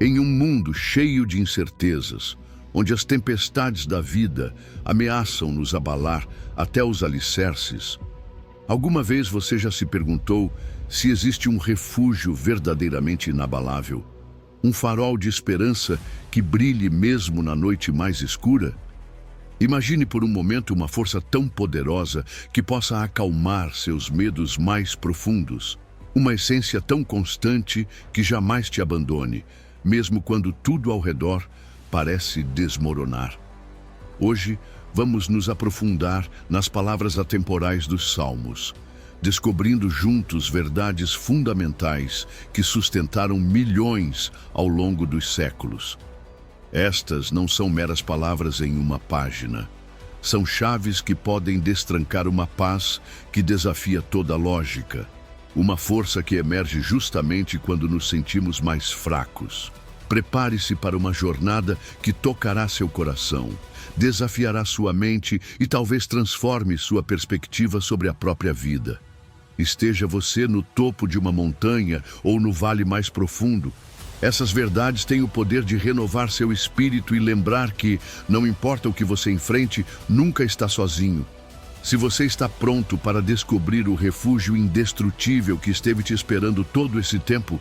Em um mundo cheio de incertezas, onde as tempestades da vida ameaçam nos abalar até os alicerces, alguma vez você já se perguntou se existe um refúgio verdadeiramente inabalável? Um farol de esperança que brilhe mesmo na noite mais escura? Imagine por um momento uma força tão poderosa que possa acalmar seus medos mais profundos. Uma essência tão constante que jamais te abandone, mesmo quando tudo ao redor parece desmoronar. Hoje, vamos nos aprofundar nas palavras atemporais dos Salmos, descobrindo juntos verdades fundamentais que sustentaram milhões ao longo dos séculos. Estas não são meras palavras em uma página. São chaves que podem destrancar uma paz que desafia toda a lógica. Uma força que emerge justamente quando nos sentimos mais fracos. Prepare-se para uma jornada que tocará seu coração, desafiará sua mente e talvez transforme sua perspectiva sobre a própria vida. Esteja você no topo de uma montanha ou no vale mais profundo, essas verdades têm o poder de renovar seu espírito e lembrar que, não importa o que você enfrente, nunca está sozinho. Se você está pronto para descobrir o refúgio indestrutível que esteve te esperando todo esse tempo,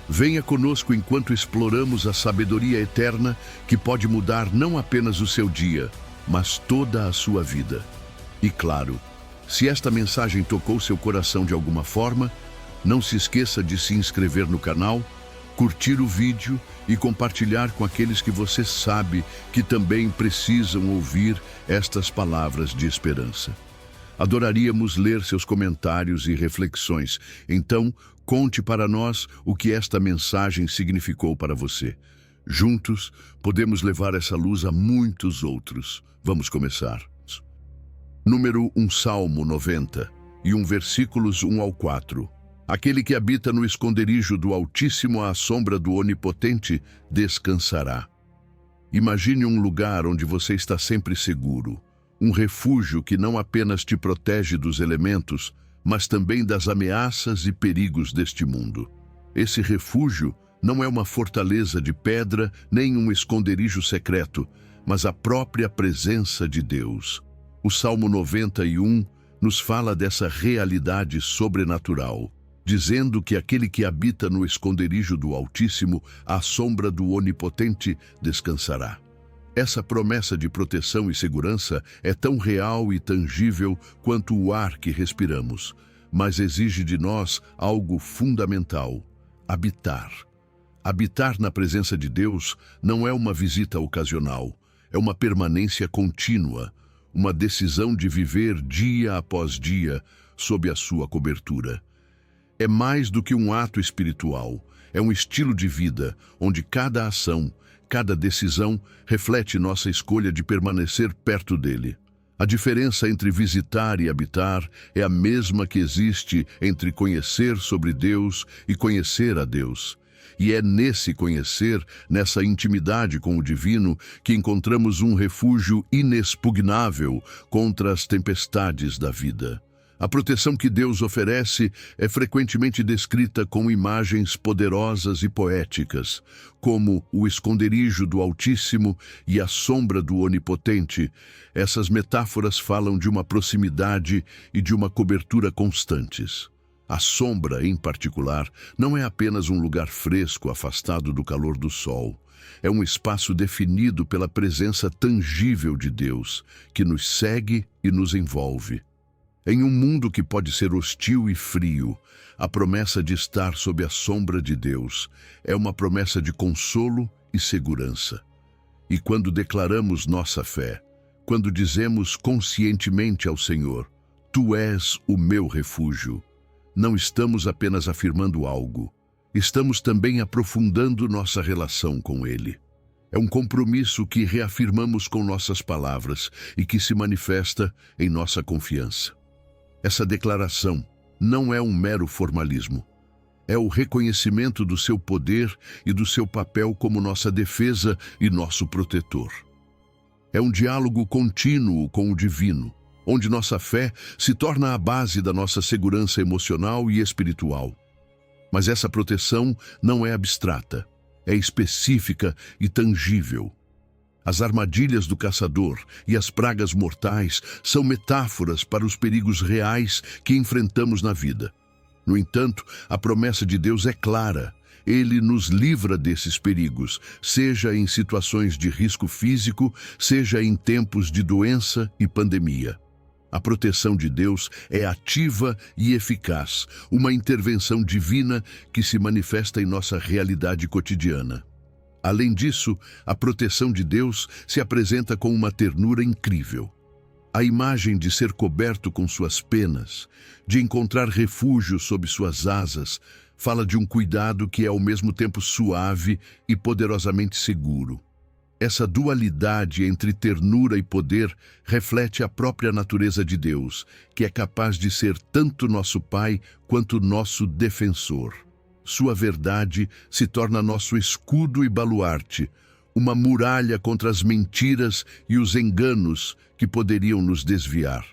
venha conosco enquanto exploramos a sabedoria eterna que pode mudar não apenas o seu dia, mas toda a sua vida. E claro, se esta mensagem tocou seu coração de alguma forma, não se esqueça de se inscrever no canal, curtir o vídeo e compartilhar com aqueles que você sabe que também precisam ouvir estas palavras de esperança. Adoraríamos ler seus comentários e reflexões, então conte para nós o que esta mensagem significou para você. Juntos, podemos levar essa luz a muitos outros. Vamos começar. Número 1, Salmo 90, versículos 1 ao 4. Aquele que habita no esconderijo do Altíssimo à sombra do Onipotente descansará. Imagine um lugar onde você está sempre seguro, um refúgio que não apenas te protege dos elementos, mas também das ameaças e perigos deste mundo. Esse refúgio não é uma fortaleza de pedra nem um esconderijo secreto, mas a própria presença de Deus. O Salmo 91 nos fala dessa realidade sobrenatural, dizendo que aquele que habita no esconderijo do Altíssimo, à sombra do Onipotente, descansará. Essa promessa de proteção e segurança é tão real e tangível quanto o ar que respiramos, mas exige de nós algo fundamental: habitar. Habitar na presença de Deus não é uma visita ocasional, é uma permanência contínua, uma decisão de viver dia após dia sob a sua cobertura. É mais do que um ato espiritual, é um estilo de vida onde cada ação, cada decisão reflete nossa escolha de permanecer perto dele. A diferença entre visitar e habitar é a mesma que existe entre conhecer sobre Deus e conhecer a Deus. E é nesse conhecer, nessa intimidade com o divino, que encontramos um refúgio inexpugnável contra as tempestades da vida. A proteção que Deus oferece é frequentemente descrita com imagens poderosas e poéticas, como o esconderijo do Altíssimo e a sombra do Onipotente. Essas metáforas falam de uma proximidade e de uma cobertura constantes. A sombra, em particular, não é apenas um lugar fresco afastado do calor do sol. É um espaço definido pela presença tangível de Deus, que nos segue e nos envolve. Em um mundo que pode ser hostil e frio, a promessa de estar sob a sombra de Deus é uma promessa de consolo e segurança. E quando declaramos nossa fé, quando dizemos conscientemente ao Senhor, Tu és o meu refúgio, não estamos apenas afirmando algo, estamos também aprofundando nossa relação com Ele. É um compromisso que reafirmamos com nossas palavras e que se manifesta em nossa confiança. Essa declaração não é um mero formalismo. É o reconhecimento do seu poder e do seu papel como nossa defesa e nosso protetor. É um diálogo contínuo com o divino, onde nossa fé se torna a base da nossa segurança emocional e espiritual. Mas essa proteção não é abstrata. é específica e tangível. As armadilhas do caçador e as pragas mortais são metáforas para os perigos reais que enfrentamos na vida. No entanto, a promessa de Deus é clara. Ele nos livra desses perigos, seja em situações de risco físico, seja em tempos de doença e pandemia. A proteção de Deus é ativa e eficaz, uma intervenção divina que se manifesta em nossa realidade cotidiana. Além disso, a proteção de Deus se apresenta com uma ternura incrível. A imagem de ser coberto com suas penas, de encontrar refúgio sob suas asas, fala de um cuidado que é ao mesmo tempo suave e poderosamente seguro. Essa dualidade entre ternura e poder reflete a própria natureza de Deus, que é capaz de ser tanto nosso Pai quanto nosso defensor. Sua verdade se torna nosso escudo e baluarte, uma muralha contra as mentiras e os enganos que poderiam nos desviar.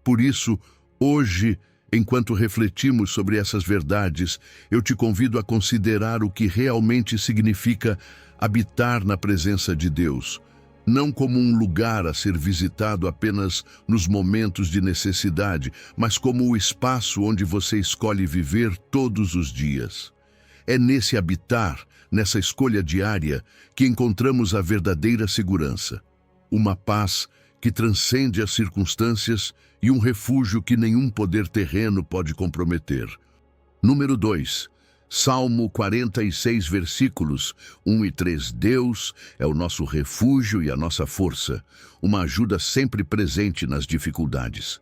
Por isso, hoje, enquanto refletimos sobre essas verdades, eu te convido a considerar o que realmente significa habitar na presença de Deus, não como um lugar a ser visitado apenas nos momentos de necessidade, mas como o espaço onde você escolhe viver todos os dias. É nesse habitar, nessa escolha diária, que encontramos a verdadeira segurança. Uma paz que transcende as circunstâncias e um refúgio que nenhum poder terreno pode comprometer. Número 2. Salmo 46, versículos 1 e 3. Deus é o nosso refúgio e a nossa força, uma ajuda sempre presente nas dificuldades.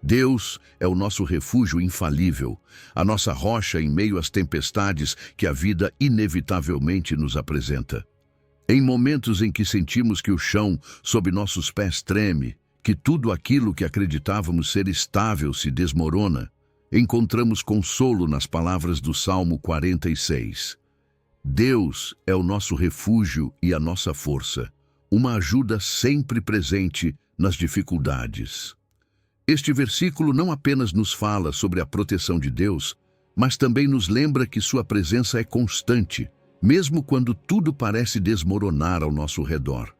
Deus é o nosso refúgio infalível, a nossa rocha em meio às tempestades que a vida inevitavelmente nos apresenta. Em momentos em que sentimos que o chão sob nossos pés treme, que tudo aquilo que acreditávamos ser estável se desmorona, encontramos consolo nas palavras do Salmo 46. Deus é o nosso refúgio e a nossa força, uma ajuda sempre presente nas dificuldades. Este versículo não apenas nos fala sobre a proteção de Deus, mas também nos lembra que sua presença é constante, mesmo quando tudo parece desmoronar ao nosso redor.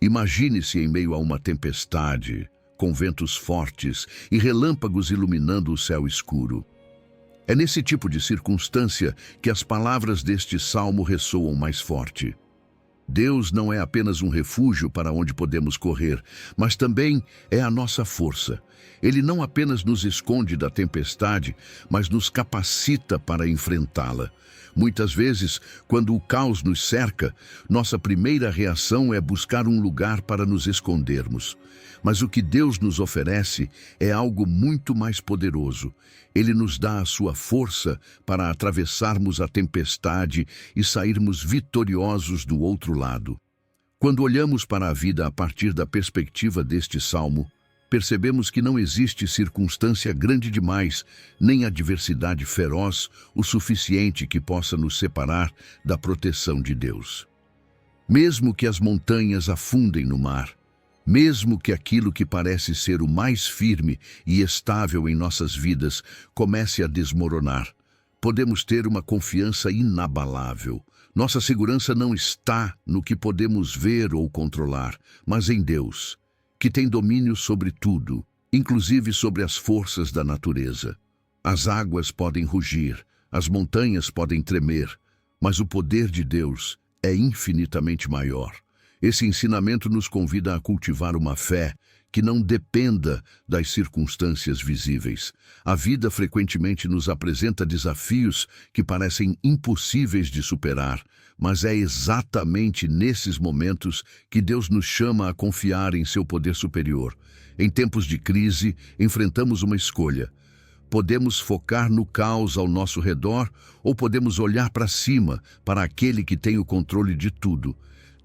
Imagine-se em meio a uma tempestade, com ventos fortes e relâmpagos iluminando o céu escuro. É nesse tipo de circunstância que as palavras deste salmo ressoam mais forte. Deus não é apenas um refúgio para onde podemos correr, mas também é a nossa força. Ele não apenas nos esconde da tempestade, mas nos capacita para enfrentá-la. Muitas vezes, quando o caos nos cerca, nossa primeira reação é buscar um lugar para nos escondermos. Mas o que Deus nos oferece é algo muito mais poderoso. Ele nos dá a sua força para atravessarmos a tempestade e sairmos vitoriosos do outro lado. Quando olhamos para a vida a partir da perspectiva deste salmo, percebemos que não existe circunstância grande demais, nem adversidade feroz o suficiente que possa nos separar da proteção de Deus. Mesmo que as montanhas afundem no mar, mesmo que aquilo que parece ser o mais firme e estável em nossas vidas comece a desmoronar, podemos ter uma confiança inabalável. Nossa segurança não está no que podemos ver ou controlar, mas em Deus, que tem domínio sobre tudo, inclusive sobre as forças da natureza. As águas podem rugir, as montanhas podem tremer, mas o poder de Deus é infinitamente maior. Esse ensinamento nos convida a cultivar uma fé que não dependa das circunstâncias visíveis. A vida frequentemente nos apresenta desafios que parecem impossíveis de superar, mas é exatamente nesses momentos que Deus nos chama a confiar em seu poder superior. Em tempos de crise, enfrentamos uma escolha. Podemos focar no caos ao nosso redor ou podemos olhar para cima, para aquele que tem o controle de tudo.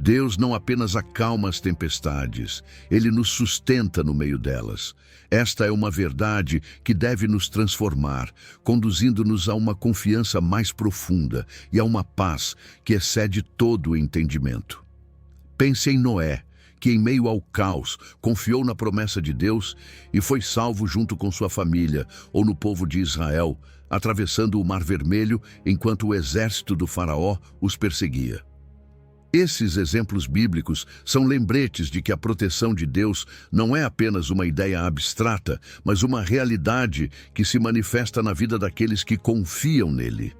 Deus não apenas acalma as tempestades, Ele nos sustenta no meio delas. Esta é uma verdade que deve nos transformar, conduzindo-nos a uma confiança mais profunda e a uma paz que excede todo o entendimento. Pense em Noé, que em meio ao caos confiou na promessa de Deus e foi salvo junto com sua família, ou no povo de Israel, atravessando o Mar Vermelho enquanto o exército do faraó os perseguia. Esses exemplos bíblicos são lembretes de que a proteção de Deus não é apenas uma ideia abstrata, mas uma realidade que se manifesta na vida daqueles que confiam nele.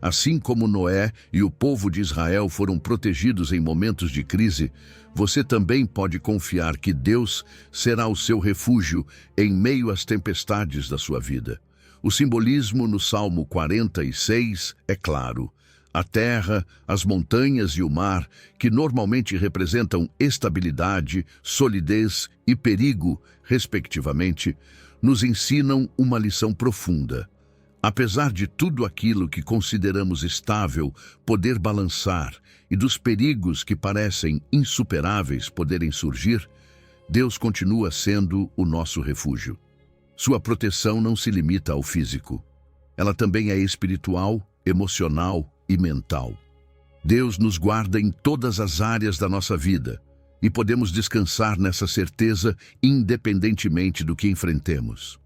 Assim como Noé e o povo de Israel foram protegidos em momentos de crise, você também pode confiar que Deus será o seu refúgio em meio às tempestades da sua vida. O simbolismo no Salmo 46 é claro. A terra, as montanhas e o mar, que normalmente representam estabilidade, solidez e perigo, respectivamente, nos ensinam uma lição profunda. Apesar de tudo aquilo que consideramos estável poder balançar e dos perigos que parecem insuperáveis poderem surgir, Deus continua sendo o nosso refúgio. Sua proteção não se limita ao físico. Ela também é espiritual, emocional e mental. Deus nos guarda em todas as áreas da nossa vida e podemos descansar nessa certeza independentemente do que enfrentemos.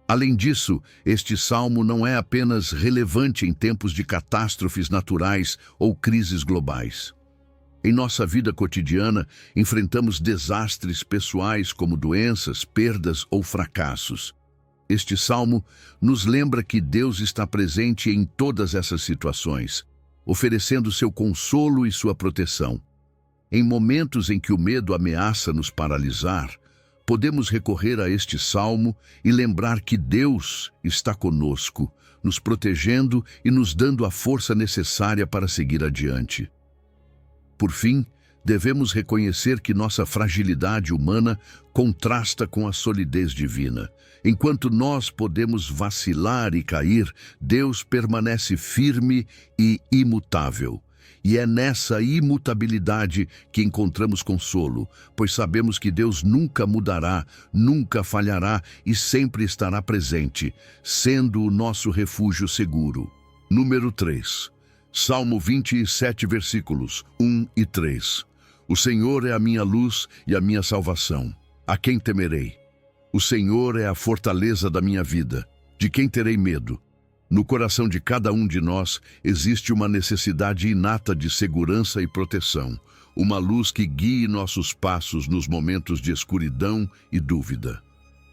Além disso, este salmo não é apenas relevante em tempos de catástrofes naturais ou crises globais. Em nossa vida cotidiana, enfrentamos desastres pessoais como doenças, perdas ou fracassos. Este salmo nos lembra que Deus está presente em todas essas situações, oferecendo seu consolo e sua proteção. Em momentos em que o medo ameaça nos paralisar, podemos recorrer a este salmo e lembrar que Deus está conosco, nos protegendo e nos dando a força necessária para seguir adiante. Por fim, devemos reconhecer que nossa fragilidade humana contrasta com a solidez divina. Enquanto nós podemos vacilar e cair, Deus permanece firme e imutável. E é nessa imutabilidade que encontramos consolo, pois sabemos que Deus nunca mudará, nunca falhará e sempre estará presente, sendo o nosso refúgio seguro. Número 3. Salmo 27, versículos 1 e 3. O Senhor é a minha luz e a minha salvação. A quem temerei? O Senhor é a fortaleza da minha vida. De quem terei medo? No coração de cada um de nós existe uma necessidade inata de segurança e proteção, uma luz que guie nossos passos nos momentos de escuridão e dúvida.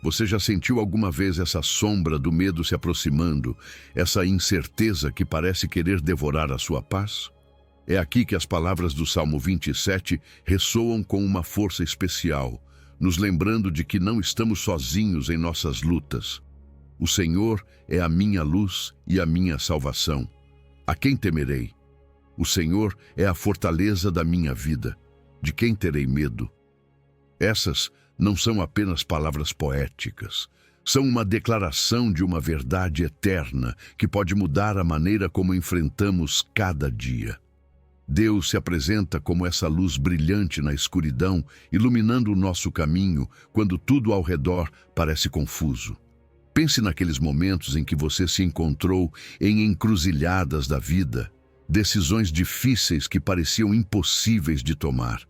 Você já sentiu alguma vez essa sombra do medo se aproximando, essa incerteza que parece querer devorar a sua paz? É aqui que as palavras do Salmo 27 ressoam com uma força especial, nos lembrando de que não estamos sozinhos em nossas lutas. O Senhor é a minha luz e a minha salvação. A quem temerei? O Senhor é a fortaleza da minha vida. De quem terei medo? Essas não são apenas palavras poéticas. São uma declaração de uma verdade eterna que pode mudar a maneira como enfrentamos cada dia. Deus se apresenta como essa luz brilhante na escuridão, iluminando o nosso caminho quando tudo ao redor parece confuso. Pense naqueles momentos em que você se encontrou em encruzilhadas da vida, decisões difíceis que pareciam impossíveis de tomar.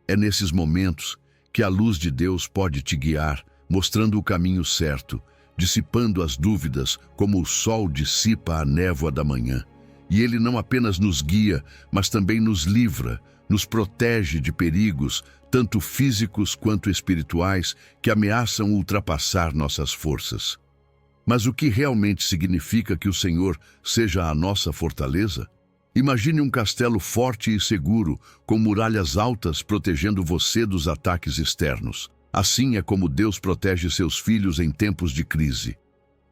É nesses momentos que a luz de Deus pode te guiar, mostrando o caminho certo, dissipando as dúvidas como o sol dissipa a névoa da manhã. E Ele não apenas nos guia, mas também nos livra, nos protege de perigos, tanto físicos quanto espirituais, que ameaçam ultrapassar nossas forças. Mas o que realmente significa que o Senhor seja a nossa fortaleza? Imagine um castelo forte e seguro, com muralhas altas protegendo você dos ataques externos. Assim é como Deus protege seus filhos em tempos de crise.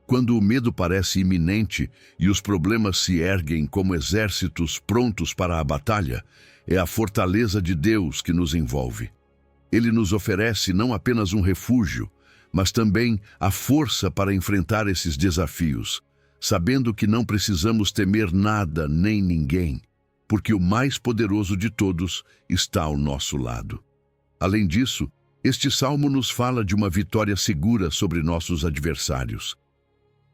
Quando o medo parece iminente e os problemas se erguem como exércitos prontos para a batalha, é a fortaleza de Deus que nos envolve. Ele nos oferece não apenas um refúgio, mas também a força para enfrentar esses desafios, sabendo que não precisamos temer nada nem ninguém, porque o mais poderoso de todos está ao nosso lado. Além disso, este salmo nos fala de uma vitória segura sobre nossos adversários.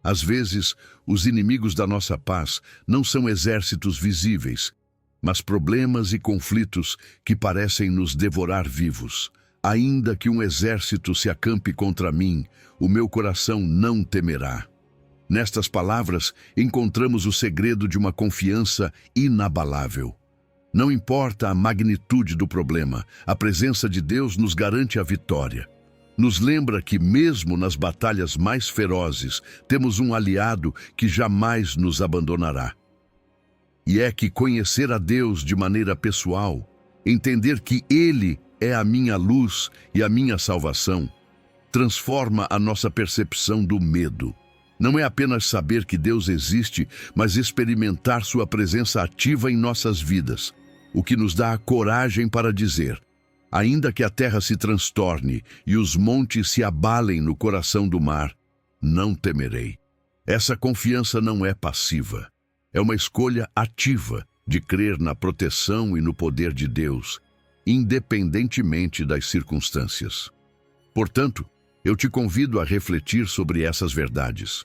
Às vezes, os inimigos da nossa paz não são exércitos visíveis, mas problemas e conflitos que parecem nos devorar vivos. Ainda que um exército se acampe contra mim, o meu coração não temerá. Nestas palavras, encontramos o segredo de uma confiança inabalável. Não importa a magnitude do problema, a presença de Deus nos garante a vitória. Nos lembra que, mesmo nas batalhas mais ferozes, temos um aliado que jamais nos abandonará. E é que conhecer a Deus de maneira pessoal, entender que Ele é a minha luz e a minha salvação, transforma a nossa percepção do medo. Não é apenas saber que Deus existe, mas experimentar sua presença ativa em nossas vidas, o que nos dá a coragem para dizer: ainda que a terra se transtorne e os montes se abalem no coração do mar, não temerei. Essa confiança não é passiva. É uma escolha ativa de crer na proteção e no poder de Deus, independentemente das circunstâncias. Portanto, eu te convido a refletir sobre essas verdades.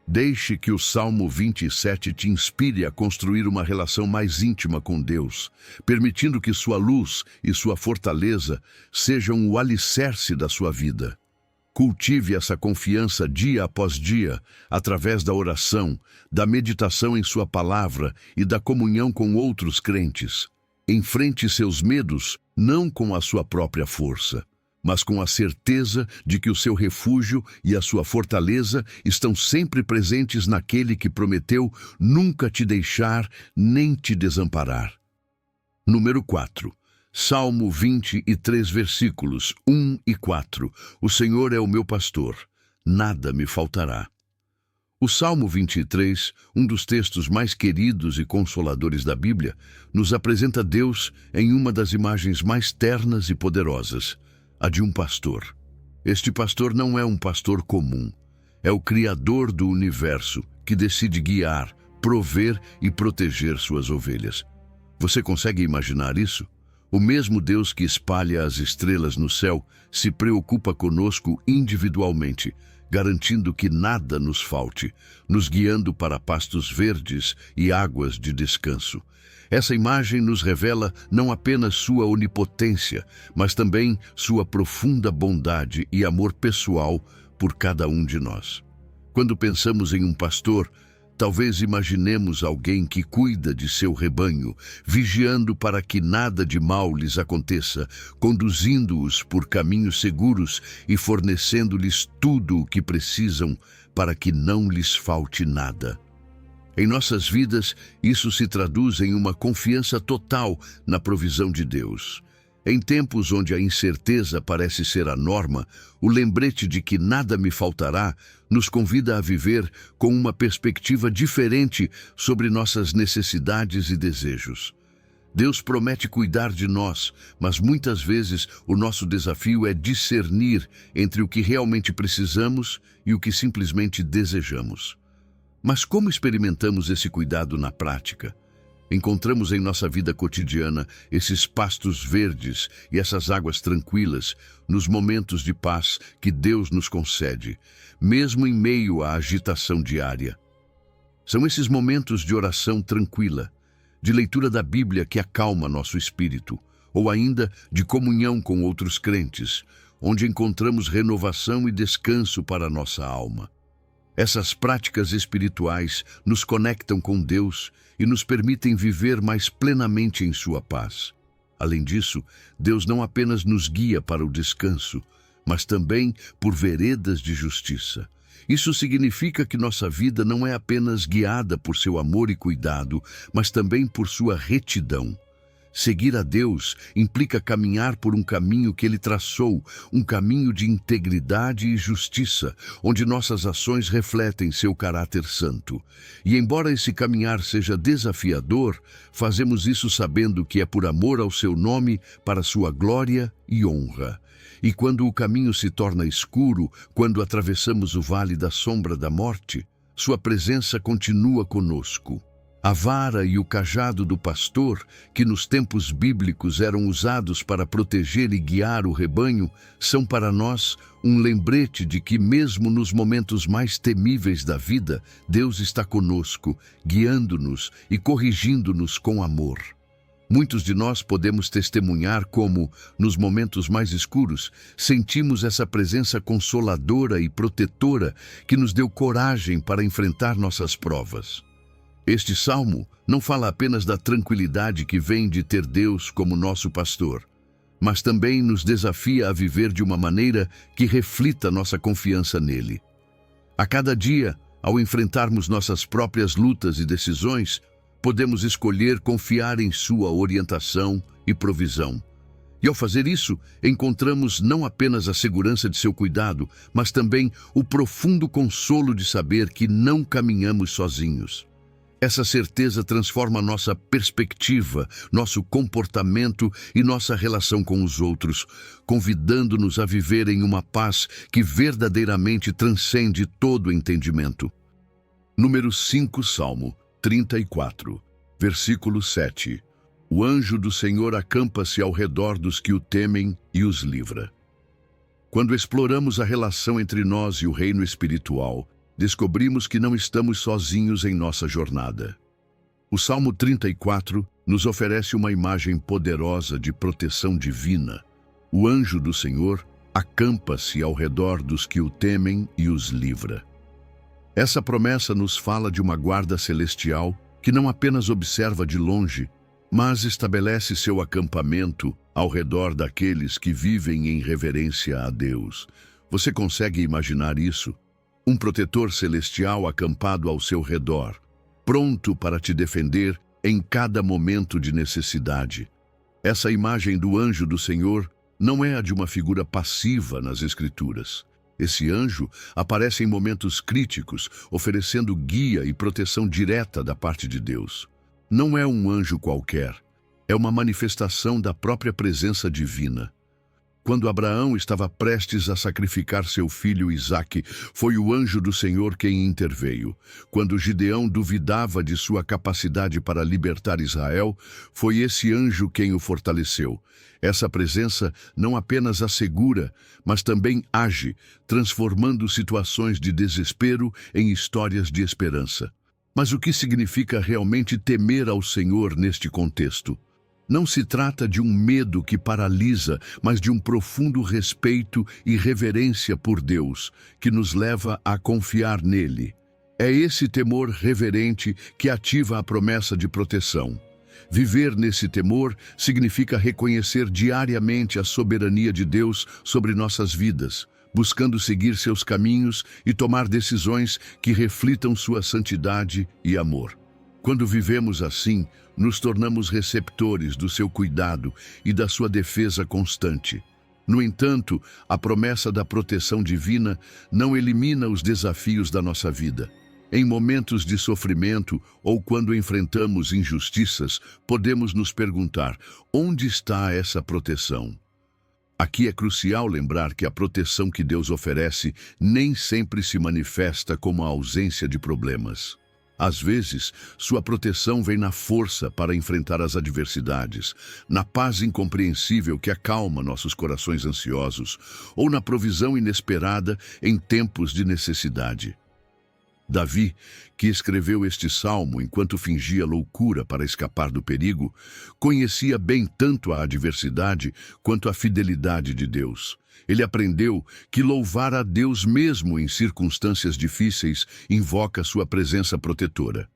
Deixe que o Salmo 27 te inspire a construir uma relação mais íntima com Deus, permitindo que sua luz e sua fortaleza sejam o alicerce da sua vida. Cultive essa confiança dia após dia, através da oração, da meditação em sua palavra e da comunhão com outros crentes. Enfrente seus medos não com a sua própria força, mas com a certeza de que o seu refúgio e a sua fortaleza estão sempre presentes naquele que prometeu nunca te deixar nem te desamparar. Número 4. Salmo 23, versículos 1 e 4. O Senhor é o meu pastor, nada me faltará. O Salmo 23, um dos textos mais queridos e consoladores da Bíblia, nos apresenta Deus em uma das imagens mais ternas e poderosas, a de um pastor. Este pastor não é um pastor comum. É o Criador do universo que decide guiar, prover e proteger suas ovelhas. Você consegue imaginar isso? O mesmo Deus que espalha as estrelas no céu se preocupa conosco individualmente, garantindo que nada nos falte, nos guiando para pastos verdes e águas de descanso. Essa imagem nos revela não apenas sua onipotência, mas também sua profunda bondade e amor pessoal por cada um de nós. Quando pensamos em um pastor, talvez imaginemos alguém que cuida de seu rebanho, vigiando para que nada de mal lhes aconteça, conduzindo-os por caminhos seguros e fornecendo-lhes tudo o que precisam para que não lhes falte nada. Em nossas vidas, isso se traduz em uma confiança total na provisão de Deus. Em tempos onde a incerteza parece ser a norma, o lembrete de que nada me faltará nos convida a viver com uma perspectiva diferente sobre nossas necessidades e desejos. Deus promete cuidar de nós, mas muitas vezes o nosso desafio é discernir entre o que realmente precisamos e o que simplesmente desejamos. Mas como experimentamos esse cuidado na prática? Encontramos em nossa vida cotidiana esses pastos verdes e essas águas tranquilas nos momentos de paz que Deus nos concede, mesmo em meio à agitação diária. São esses momentos de oração tranquila, de leitura da Bíblia que acalma nosso espírito, ou ainda de comunhão com outros crentes, onde encontramos renovação e descanso para a nossa alma. Essas práticas espirituais nos conectam com Deus e nos permitem viver mais plenamente em sua paz. Além disso, Deus não apenas nos guia para o descanso, mas também por veredas de justiça. Isso significa que nossa vida não é apenas guiada por seu amor e cuidado, mas também por sua retidão. Seguir a Deus implica caminhar por um caminho que Ele traçou, um caminho de integridade e justiça, onde nossas ações refletem seu caráter santo. E embora esse caminhar seja desafiador, fazemos isso sabendo que é por amor ao seu nome, para sua glória e honra. E quando o caminho se torna escuro, quando atravessamos o vale da sombra da morte, sua presença continua conosco. A vara e o cajado do pastor, que nos tempos bíblicos eram usados para proteger e guiar o rebanho, são para nós um lembrete de que mesmo nos momentos mais temíveis da vida, Deus está conosco, guiando-nos e corrigindo-nos com amor. Muitos de nós podemos testemunhar como, nos momentos mais escuros, sentimos essa presença consoladora e protetora que nos deu coragem para enfrentar nossas provas. Este salmo não fala apenas da tranquilidade que vem de ter Deus como nosso pastor, mas também nos desafia a viver de uma maneira que reflita nossa confiança nele. A cada dia, ao enfrentarmos nossas próprias lutas e decisões, podemos escolher confiar em sua orientação e provisão. E ao fazer isso, encontramos não apenas a segurança de seu cuidado, mas também o profundo consolo de saber que não caminhamos sozinhos. Essa certeza transforma nossa perspectiva, nosso comportamento e nossa relação com os outros, convidando-nos a viver em uma paz que verdadeiramente transcende todo entendimento. Número 5, Salmo 34, versículo 7. O anjo do Senhor acampa-se ao redor dos que o temem e os livra. Quando exploramos a relação entre nós e o reino espiritual, descobrimos que não estamos sozinhos em nossa jornada. O Salmo 34 nos oferece uma imagem poderosa de proteção divina. O anjo do Senhor acampa-se ao redor dos que o temem e os livra. Essa promessa nos fala de uma guarda celestial que não apenas observa de longe, mas estabelece seu acampamento ao redor daqueles que vivem em reverência a Deus. Você consegue imaginar isso? Um protetor celestial acampado ao seu redor, pronto para te defender em cada momento de necessidade. Essa imagem do anjo do Senhor não é a de uma figura passiva nas Escrituras. Esse anjo aparece em momentos críticos, oferecendo guia e proteção direta da parte de Deus. Não é um anjo qualquer, é uma manifestação da própria presença divina. Quando Abraão estava prestes a sacrificar seu filho Isaque, foi o anjo do Senhor quem interveio. Quando Gideão duvidava de sua capacidade para libertar Israel, foi esse anjo quem o fortaleceu. Essa presença não apenas assegura, mas também age, transformando situações de desespero em histórias de esperança. Mas o que significa realmente temer ao Senhor neste contexto? Não se trata de um medo que paralisa, mas de um profundo respeito e reverência por Deus, que nos leva a confiar nele. É esse temor reverente que ativa a promessa de proteção. Viver nesse temor significa reconhecer diariamente a soberania de Deus sobre nossas vidas, buscando seguir seus caminhos e tomar decisões que reflitam sua santidade e amor. Quando vivemos assim, nos tornamos receptores do seu cuidado e da sua defesa constante. No entanto, a promessa da proteção divina não elimina os desafios da nossa vida. Em momentos de sofrimento ou quando enfrentamos injustiças, podemos nos perguntar: onde está essa proteção? Aqui é crucial lembrar que a proteção que Deus oferece nem sempre se manifesta como a ausência de problemas. Às vezes, sua proteção vem na força para enfrentar as adversidades, na paz incompreensível que acalma nossos corações ansiosos, ou na provisão inesperada em tempos de necessidade. Davi, que escreveu este salmo enquanto fingia loucura para escapar do perigo, conhecia bem tanto a adversidade quanto a fidelidade de Deus. Ele aprendeu que louvar a Deus mesmo em circunstâncias difíceis invoca sua presença protetora.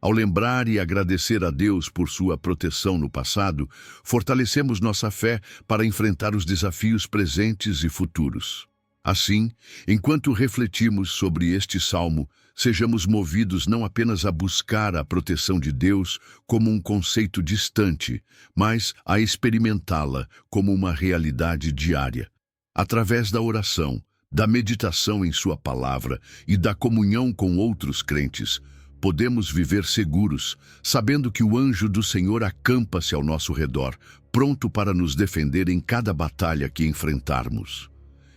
Ao lembrar e agradecer a Deus por sua proteção no passado, fortalecemos nossa fé para enfrentar os desafios presentes e futuros. Assim, enquanto refletimos sobre este salmo, sejamos movidos não apenas a buscar a proteção de Deus como um conceito distante, mas a experimentá-la como uma realidade diária. Através da oração, da meditação em sua palavra e da comunhão com outros crentes, podemos viver seguros, sabendo que o anjo do Senhor acampa-se ao nosso redor, pronto para nos defender em cada batalha que enfrentarmos.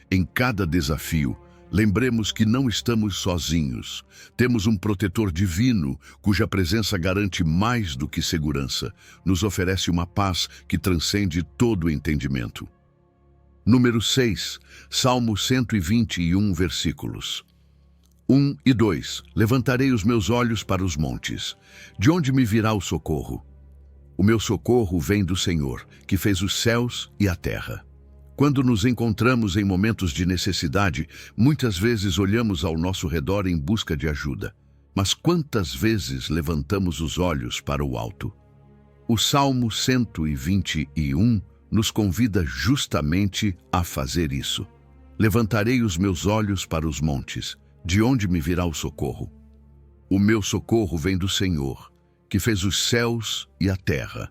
Em cada desafio, lembremos que não estamos sozinhos. Temos um protetor divino, cuja presença garante mais do que segurança. Nos oferece uma paz que transcende todo entendimento. Número 6, Salmo 121, versículos 1 e 2. Levantarei os meus olhos para os montes. De onde me virá o socorro? O meu socorro vem do Senhor, que fez os céus e a terra. Quando nos encontramos em momentos de necessidade, muitas vezes olhamos ao nosso redor em busca de ajuda. Mas quantas vezes levantamos os olhos para o alto? O Salmo 121 nos convida justamente a fazer isso. Levantarei os meus olhos para os montes, de onde me virá o socorro? O meu socorro vem do Senhor, que fez os céus e a terra.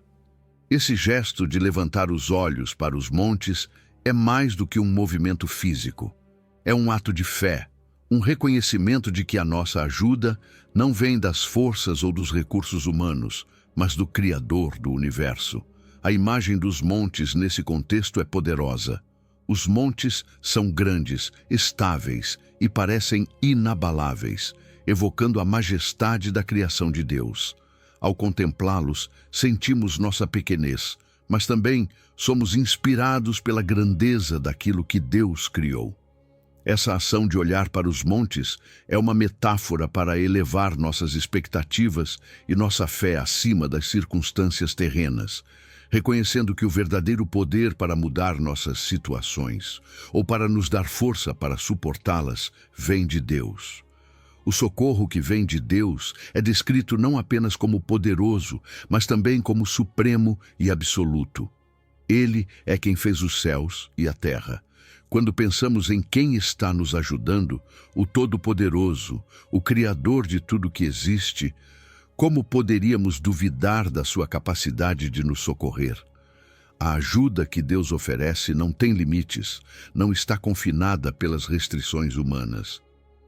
Esse gesto de levantar os olhos para os montes é mais do que um movimento físico. É um ato de fé, um reconhecimento de que a nossa ajuda não vem das forças ou dos recursos humanos, mas do Criador do universo. A imagem dos montes nesse contexto é poderosa. Os montes são grandes, estáveis e parecem inabaláveis, evocando a majestade da criação de Deus. Ao contemplá-los, sentimos nossa pequenez, mas também somos inspirados pela grandeza daquilo que Deus criou. Essa ação de olhar para os montes é uma metáfora para elevar nossas expectativas e nossa fé acima das circunstâncias terrenas, reconhecendo que o verdadeiro poder para mudar nossas situações, ou para nos dar força para suportá-las, vem de Deus. O socorro que vem de Deus é descrito não apenas como poderoso, mas também como supremo e absoluto. Ele é quem fez os céus e a terra. Quando pensamos em quem está nos ajudando, o Todo-Poderoso, o Criador de tudo que existe, como poderíamos duvidar da sua capacidade de nos socorrer? A ajuda que Deus oferece não tem limites, não está confinada pelas restrições humanas.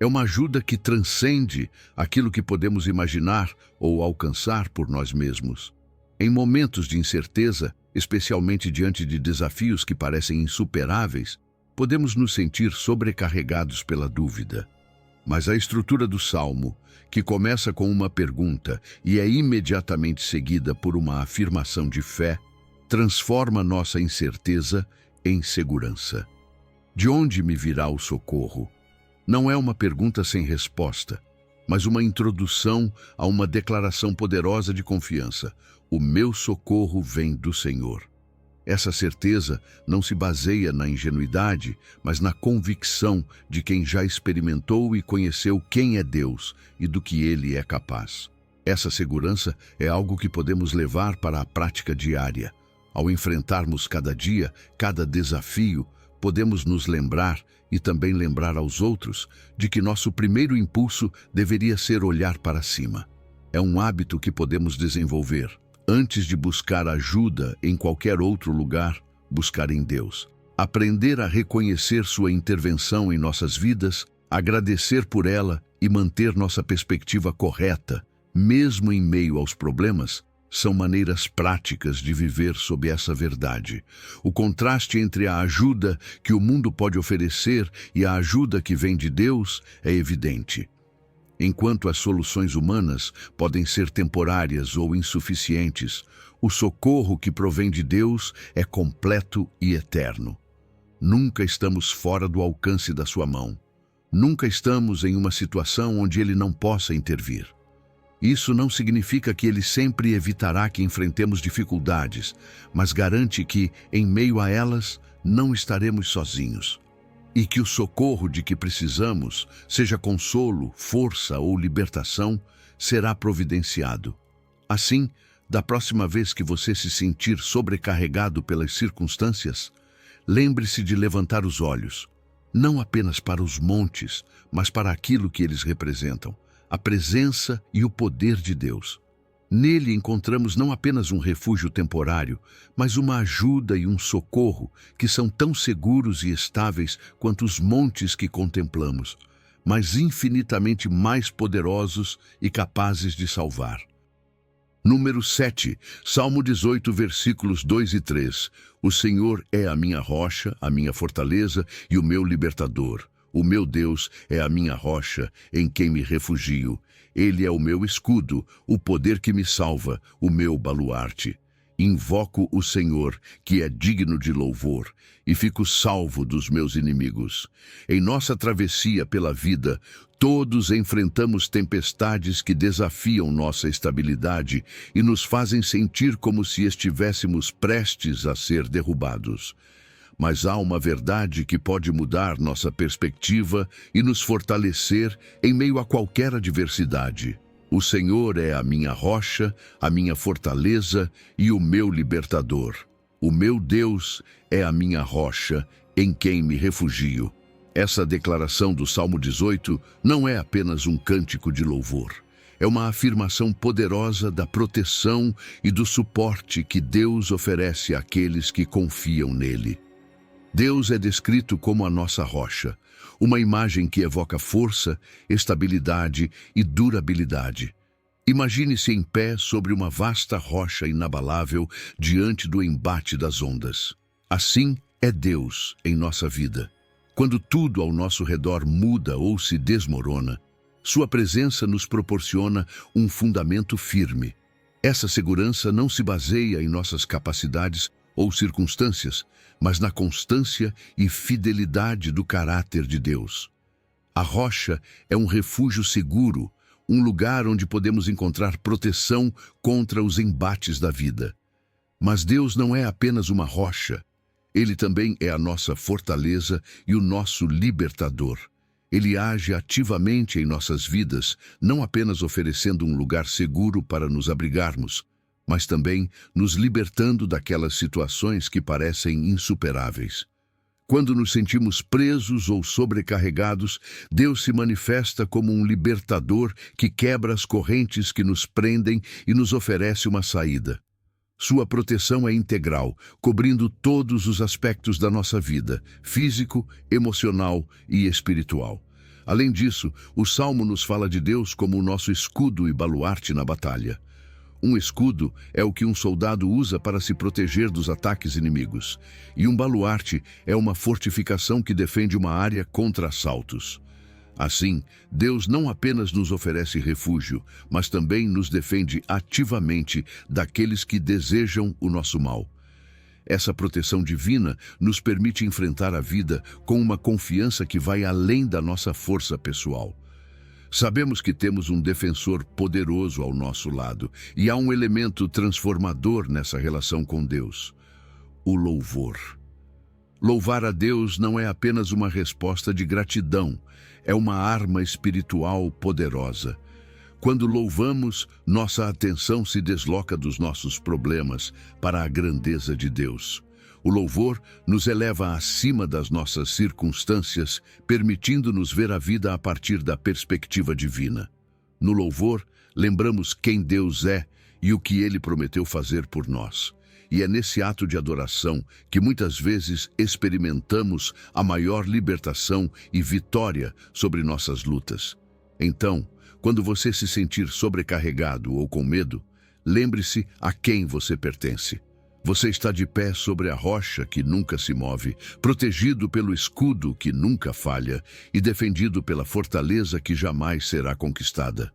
É uma ajuda que transcende aquilo que podemos imaginar ou alcançar por nós mesmos. Em momentos de incerteza, especialmente diante de desafios que parecem insuperáveis, podemos nos sentir sobrecarregados pela dúvida. Mas a estrutura do Salmo, que começa com uma pergunta e é imediatamente seguida por uma afirmação de fé, transforma nossa incerteza em segurança. De onde me virá o socorro? Não é uma pergunta sem resposta, mas uma introdução a uma declaração poderosa de confiança. O meu socorro vem do Senhor. Essa certeza não se baseia na ingenuidade, mas na convicção de quem já experimentou e conheceu quem é Deus e do que Ele é capaz. Essa segurança é algo que podemos levar para a prática diária. Ao enfrentarmos cada dia, cada desafio, podemos nos lembrar e também lembrar aos outros de que nosso primeiro impulso deveria ser olhar para cima. É um hábito que podemos desenvolver. Antes de buscar ajuda em qualquer outro lugar, buscar em Deus. Aprender a reconhecer sua intervenção em nossas vidas, agradecer por ela e manter nossa perspectiva correta, mesmo em meio aos problemas, são maneiras práticas de viver sob essa verdade. O contraste entre a ajuda que o mundo pode oferecer e a ajuda que vem de Deus é evidente. Enquanto as soluções humanas podem ser temporárias ou insuficientes, o socorro que provém de Deus é completo e eterno. Nunca estamos fora do alcance da sua mão. Nunca estamos em uma situação onde Ele não possa intervir. Isso não significa que Ele sempre evitará que enfrentemos dificuldades, mas garante que, em meio a elas, não estaremos sozinhos. E que o socorro de que precisamos, seja consolo, força ou libertação, será providenciado. Assim, da próxima vez que você se sentir sobrecarregado pelas circunstâncias, lembre-se de levantar os olhos, não apenas para os montes, mas para aquilo que eles representam, a presença e o poder de Deus. Nele encontramos não apenas um refúgio temporário, mas uma ajuda e um socorro que são tão seguros e estáveis quanto os montes que contemplamos, mas infinitamente mais poderosos e capazes de salvar. Número 7, Salmo 18, versículos 2 e 3. O Senhor é a minha rocha, a minha fortaleza e o meu libertador. O meu Deus é a minha rocha, em quem me refugio. Ele é o meu escudo, o poder que me salva, o meu baluarte. Invoco o Senhor, que é digno de louvor, e fico salvo dos meus inimigos. Em nossa travessia pela vida, todos enfrentamos tempestades que desafiam nossa estabilidade e nos fazem sentir como se estivéssemos prestes a ser derrubados. Mas há uma verdade que pode mudar nossa perspectiva e nos fortalecer em meio a qualquer adversidade. O Senhor é a minha rocha, a minha fortaleza e o meu libertador. O meu Deus é a minha rocha, em quem me refugio. Essa declaração do Salmo 18 não é apenas um cântico de louvor. É uma afirmação poderosa da proteção e do suporte que Deus oferece àqueles que confiam nele. Deus é descrito como a nossa rocha, uma imagem que evoca força, estabilidade e durabilidade. Imagine-se em pé sobre uma vasta rocha inabalável diante do embate das ondas. Assim é Deus em nossa vida. Quando tudo ao nosso redor muda ou se desmorona, sua presença nos proporciona um fundamento firme. Essa segurança não se baseia em nossas capacidades ou circunstâncias, mas na constância e fidelidade do caráter de Deus. A rocha é um refúgio seguro, um lugar onde podemos encontrar proteção contra os embates da vida. Mas Deus não é apenas uma rocha. Ele também é a nossa fortaleza e o nosso libertador. Ele age ativamente em nossas vidas, não apenas oferecendo um lugar seguro para nos abrigarmos, mas também nos libertando daquelas situações que parecem insuperáveis. Quando nos sentimos presos ou sobrecarregados, Deus se manifesta como um libertador que quebra as correntes que nos prendem e nos oferece uma saída. Sua proteção é integral, cobrindo todos os aspectos da nossa vida, físico, emocional e espiritual. Além disso, o Salmo nos fala de Deus como o nosso escudo e baluarte na batalha. Um escudo é o que um soldado usa para se proteger dos ataques inimigos, e um baluarte é uma fortificação que defende uma área contra assaltos. Assim, Deus não apenas nos oferece refúgio, mas também nos defende ativamente daqueles que desejam o nosso mal. Essa proteção divina nos permite enfrentar a vida com uma confiança que vai além da nossa força pessoal. Sabemos que temos um defensor poderoso ao nosso lado e há um elemento transformador nessa relação com Deus: o louvor. Louvar a Deus não é apenas uma resposta de gratidão, é uma arma espiritual poderosa. Quando louvamos, nossa atenção se desloca dos nossos problemas para a grandeza de Deus. O louvor nos eleva acima das nossas circunstâncias, permitindo-nos ver a vida a partir da perspectiva divina. No louvor, lembramos quem Deus é e o que Ele prometeu fazer por nós. E é nesse ato de adoração que muitas vezes experimentamos a maior libertação e vitória sobre nossas lutas. Então, quando você se sentir sobrecarregado ou com medo, lembre-se a quem você pertence. Você está de pé sobre a rocha que nunca se move, protegido pelo escudo que nunca falha e defendido pela fortaleza que jamais será conquistada.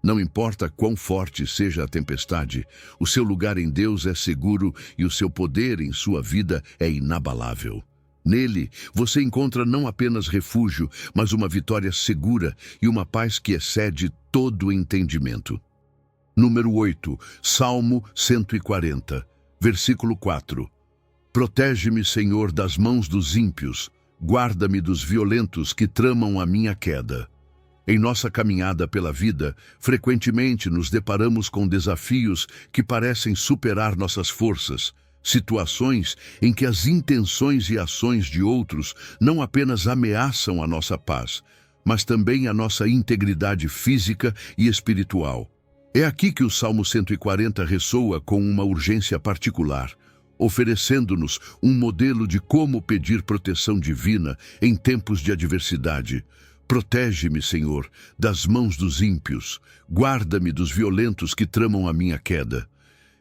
Não importa quão forte seja a tempestade, o seu lugar em Deus é seguro e o seu poder em sua vida é inabalável. Nele, você encontra não apenas refúgio, mas uma vitória segura e uma paz que excede todo o entendimento. Número 8, Salmo 140. Versículo 4. Protege-me, Senhor, das mãos dos ímpios, guarda-me dos violentos que tramam a minha queda. Em nossa caminhada pela vida, frequentemente nos deparamos com desafios que parecem superar nossas forças, situações em que as intenções e ações de outros não apenas ameaçam a nossa paz, mas também a nossa integridade física e espiritual. É aqui que o Salmo 140 ressoa com uma urgência particular, oferecendo-nos um modelo de como pedir proteção divina em tempos de adversidade. Protege-me, Senhor, das mãos dos ímpios, guarda-me dos violentos que tramam a minha queda.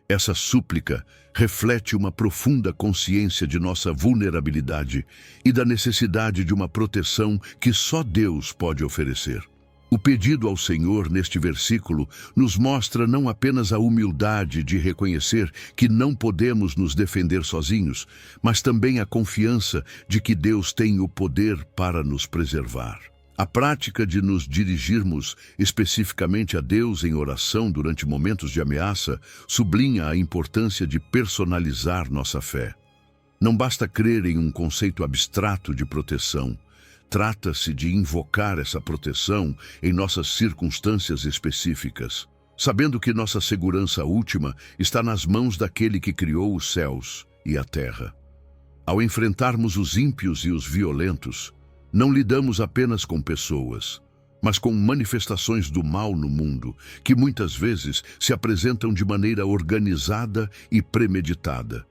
Essa súplica reflete uma profunda consciência de nossa vulnerabilidade e da necessidade de uma proteção que só Deus pode oferecer. O pedido ao Senhor neste versículo nos mostra não apenas a humildade de reconhecer que não podemos nos defender sozinhos, mas também a confiança de que Deus tem o poder para nos preservar. A prática de nos dirigirmos especificamente a Deus em oração durante momentos de ameaça sublinha a importância de personalizar nossa fé. Não basta crer em um conceito abstrato de proteção. Trata-se de invocar essa proteção em nossas circunstâncias específicas, sabendo que nossa segurança última está nas mãos daquele que criou os céus e a terra. Ao enfrentarmos os ímpios e os violentos, não lidamos apenas com pessoas, mas com manifestações do mal no mundo, que muitas vezes se apresentam de maneira organizada e premeditada.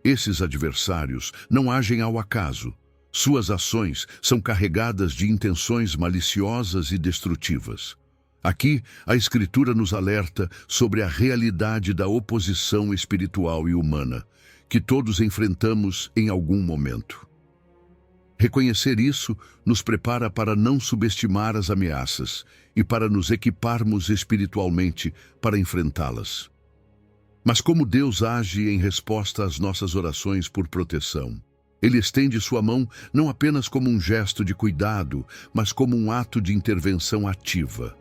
Esses adversários não agem ao acaso. Suas ações são carregadas de intenções maliciosas e destrutivas. Aqui, a Escritura nos alerta sobre a realidade da oposição espiritual e humana, que todos enfrentamos em algum momento. Reconhecer isso nos prepara para não subestimar as ameaças e para nos equiparmos espiritualmente para enfrentá-las. Mas como Deus age em resposta às nossas orações por proteção? Ele estende sua mão não apenas como um gesto de cuidado, mas como um ato de intervenção ativa.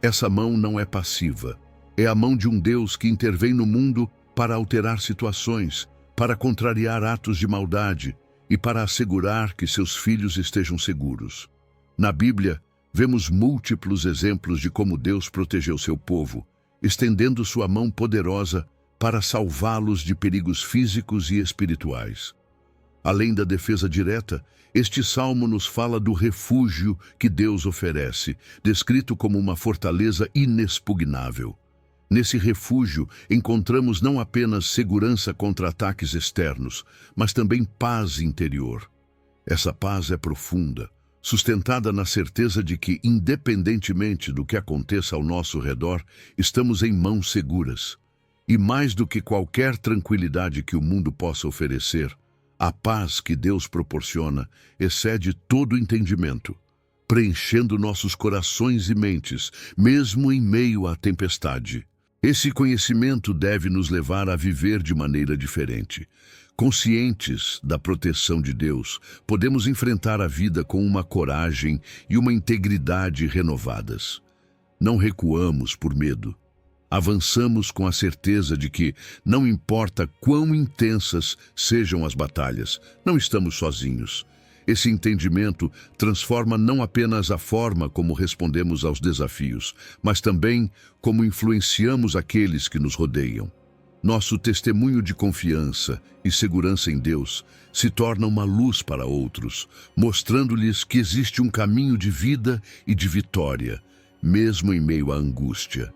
Essa mão não é passiva. É a mão de um Deus que intervém no mundo para alterar situações, para contrariar atos de maldade e para assegurar que seus filhos estejam seguros. Na Bíblia, vemos múltiplos exemplos de como Deus protegeu seu povo, estendendo sua mão poderosa para salvá-los de perigos físicos e espirituais. Além da defesa direta, este salmo nos fala do refúgio que Deus oferece, descrito como uma fortaleza inexpugnável. Nesse refúgio, encontramos não apenas segurança contra ataques externos, mas também paz interior. Essa paz é profunda, sustentada na certeza de que, independentemente do que aconteça ao nosso redor, estamos em mãos seguras. E mais do que qualquer tranquilidade que o mundo possa oferecer, a paz que Deus proporciona excede todo entendimento, preenchendo nossos corações e mentes, mesmo em meio à tempestade. Esse conhecimento deve nos levar a viver de maneira diferente. Conscientes da proteção de Deus, podemos enfrentar a vida com uma coragem e uma integridade renovadas. Não recuamos por medo. Avançamos com a certeza de que, não importa quão intensas sejam as batalhas, não estamos sozinhos. Esse entendimento transforma não apenas a forma como respondemos aos desafios, mas também como influenciamos aqueles que nos rodeiam. Nosso testemunho de confiança e segurança em Deus se torna uma luz para outros, mostrando-lhes que existe um caminho de vida e de vitória, mesmo em meio à angústia.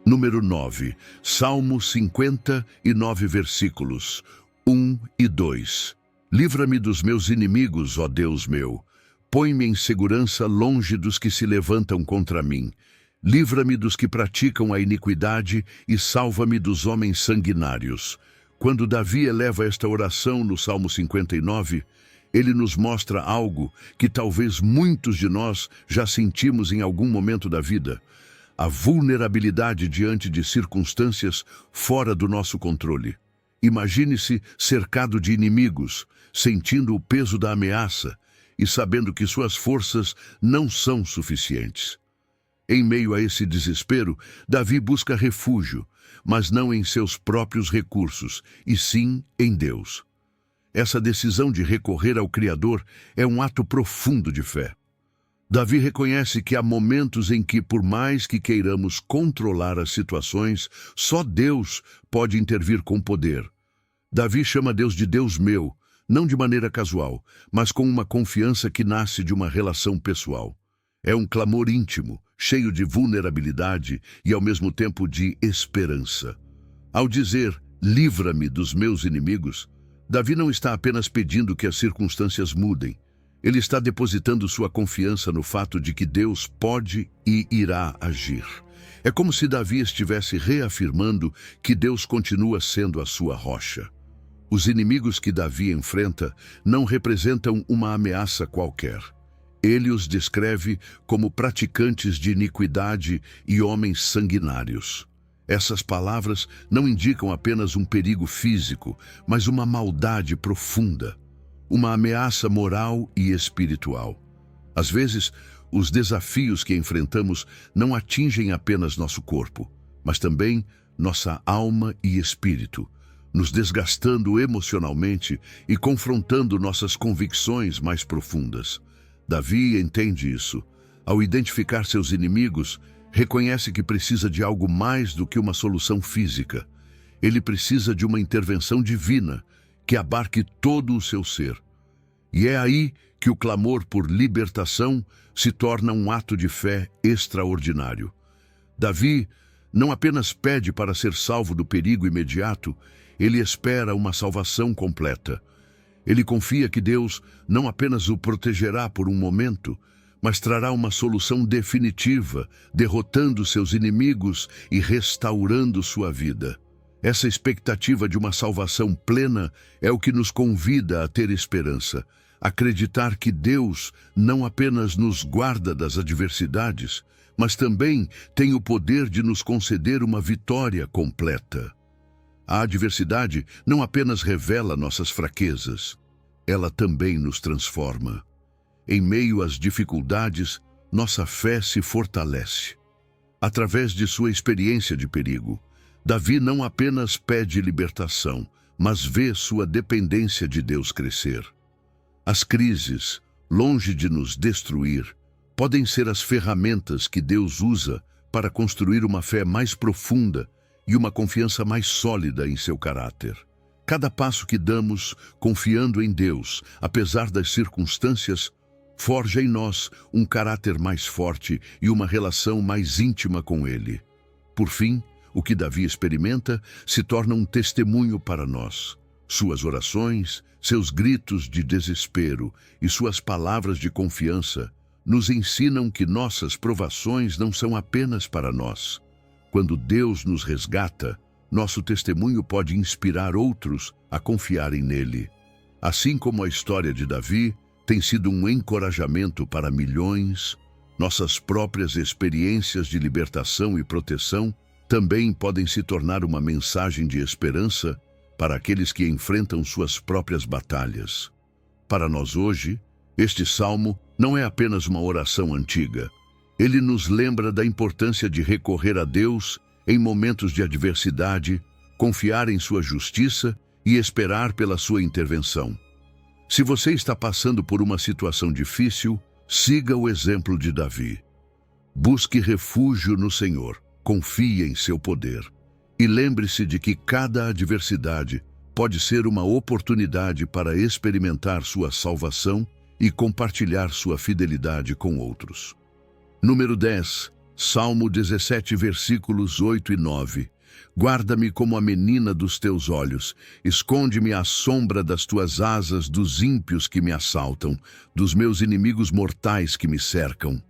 Número 9, Salmo 59, versículos 1 e 2. Livra-me dos meus inimigos, ó Deus meu. Põe-me em segurança longe dos que se levantam contra mim. Livra-me dos que praticam a iniquidade e salva-me dos homens sanguinários. Quando Davi eleva esta oração no Salmo 59, ele nos mostra algo que talvez muitos de nós já sentimos em algum momento da vida: a vulnerabilidade diante de circunstâncias fora do nosso controle. Imagine-se cercado de inimigos, sentindo o peso da ameaça e sabendo que suas forças não são suficientes. Em meio a esse desespero, Davi busca refúgio, mas não em seus próprios recursos, e sim em Deus. Essa decisão de recorrer ao Criador é um ato profundo de fé. Davi reconhece que há momentos em que, por mais que queiramos controlar as situações, só Deus pode intervir com poder. Davi chama Deus de Deus meu, não de maneira casual, mas com uma confiança que nasce de uma relação pessoal. É um clamor íntimo, cheio de vulnerabilidade e, ao mesmo tempo, de esperança. Ao dizer, livra-me dos meus inimigos, Davi não está apenas pedindo que as circunstâncias mudem. Ele está depositando sua confiança no fato de que Deus pode e irá agir. É como se Davi estivesse reafirmando que Deus continua sendo a sua rocha. Os inimigos que Davi enfrenta não representam uma ameaça qualquer. Ele os descreve como praticantes de iniquidade e homens sanguinários. Essas palavras não indicam apenas um perigo físico, mas uma maldade profunda, uma ameaça moral e espiritual. Às vezes, os desafios que enfrentamos não atingem apenas nosso corpo, mas também nossa alma e espírito, nos desgastando emocionalmente e confrontando nossas convicções mais profundas. Davi entende isso. Ao identificar seus inimigos, reconhece que precisa de algo mais do que uma solução física. Ele precisa de uma intervenção divina que abarque todo o seu ser. E é aí que o clamor por libertação se torna um ato de fé extraordinário. Davi não apenas pede para ser salvo do perigo imediato, ele espera uma salvação completa. Ele confia que Deus não apenas o protegerá por um momento, mas trará uma solução definitiva, derrotando seus inimigos e restaurando sua vida. Essa expectativa de uma salvação plena é o que nos convida a ter esperança, acreditar que Deus não apenas nos guarda das adversidades, mas também tem o poder de nos conceder uma vitória completa. A adversidade não apenas revela nossas fraquezas, ela também nos transforma. Em meio às dificuldades, nossa fé se fortalece. Através de sua experiência de perigo, Davi não apenas pede libertação, mas vê sua dependência de Deus crescer. As crises, longe de nos destruir, podem ser as ferramentas que Deus usa para construir uma fé mais profunda e uma confiança mais sólida em seu caráter. Cada passo que damos, confiando em Deus, apesar das circunstâncias, forja em nós um caráter mais forte e uma relação mais íntima com Ele. Por fim, o que Davi experimenta se torna um testemunho para nós. Suas orações, seus gritos de desespero e suas palavras de confiança nos ensinam que nossas provações não são apenas para nós. Quando Deus nos resgata, nosso testemunho pode inspirar outros a confiarem nele. Assim como a história de Davi tem sido um encorajamento para milhões, nossas próprias experiências de libertação e proteção também podem se tornar uma mensagem de esperança para aqueles que enfrentam suas próprias batalhas. Para nós hoje, este salmo não é apenas uma oração antiga. Ele nos lembra da importância de recorrer a Deus em momentos de adversidade, confiar em sua justiça e esperar pela sua intervenção. Se você está passando por uma situação difícil, siga o exemplo de Davi. Busque refúgio no Senhor, confie em seu poder. E lembre-se de que cada adversidade pode ser uma oportunidade para experimentar sua salvação e compartilhar sua fidelidade com outros. Número 10, Salmo 17, versículos 8 e 9. Guarda-me como a menina dos teus olhos, esconde-me à sombra das tuas asas dos ímpios que me assaltam, dos meus inimigos mortais que me cercam.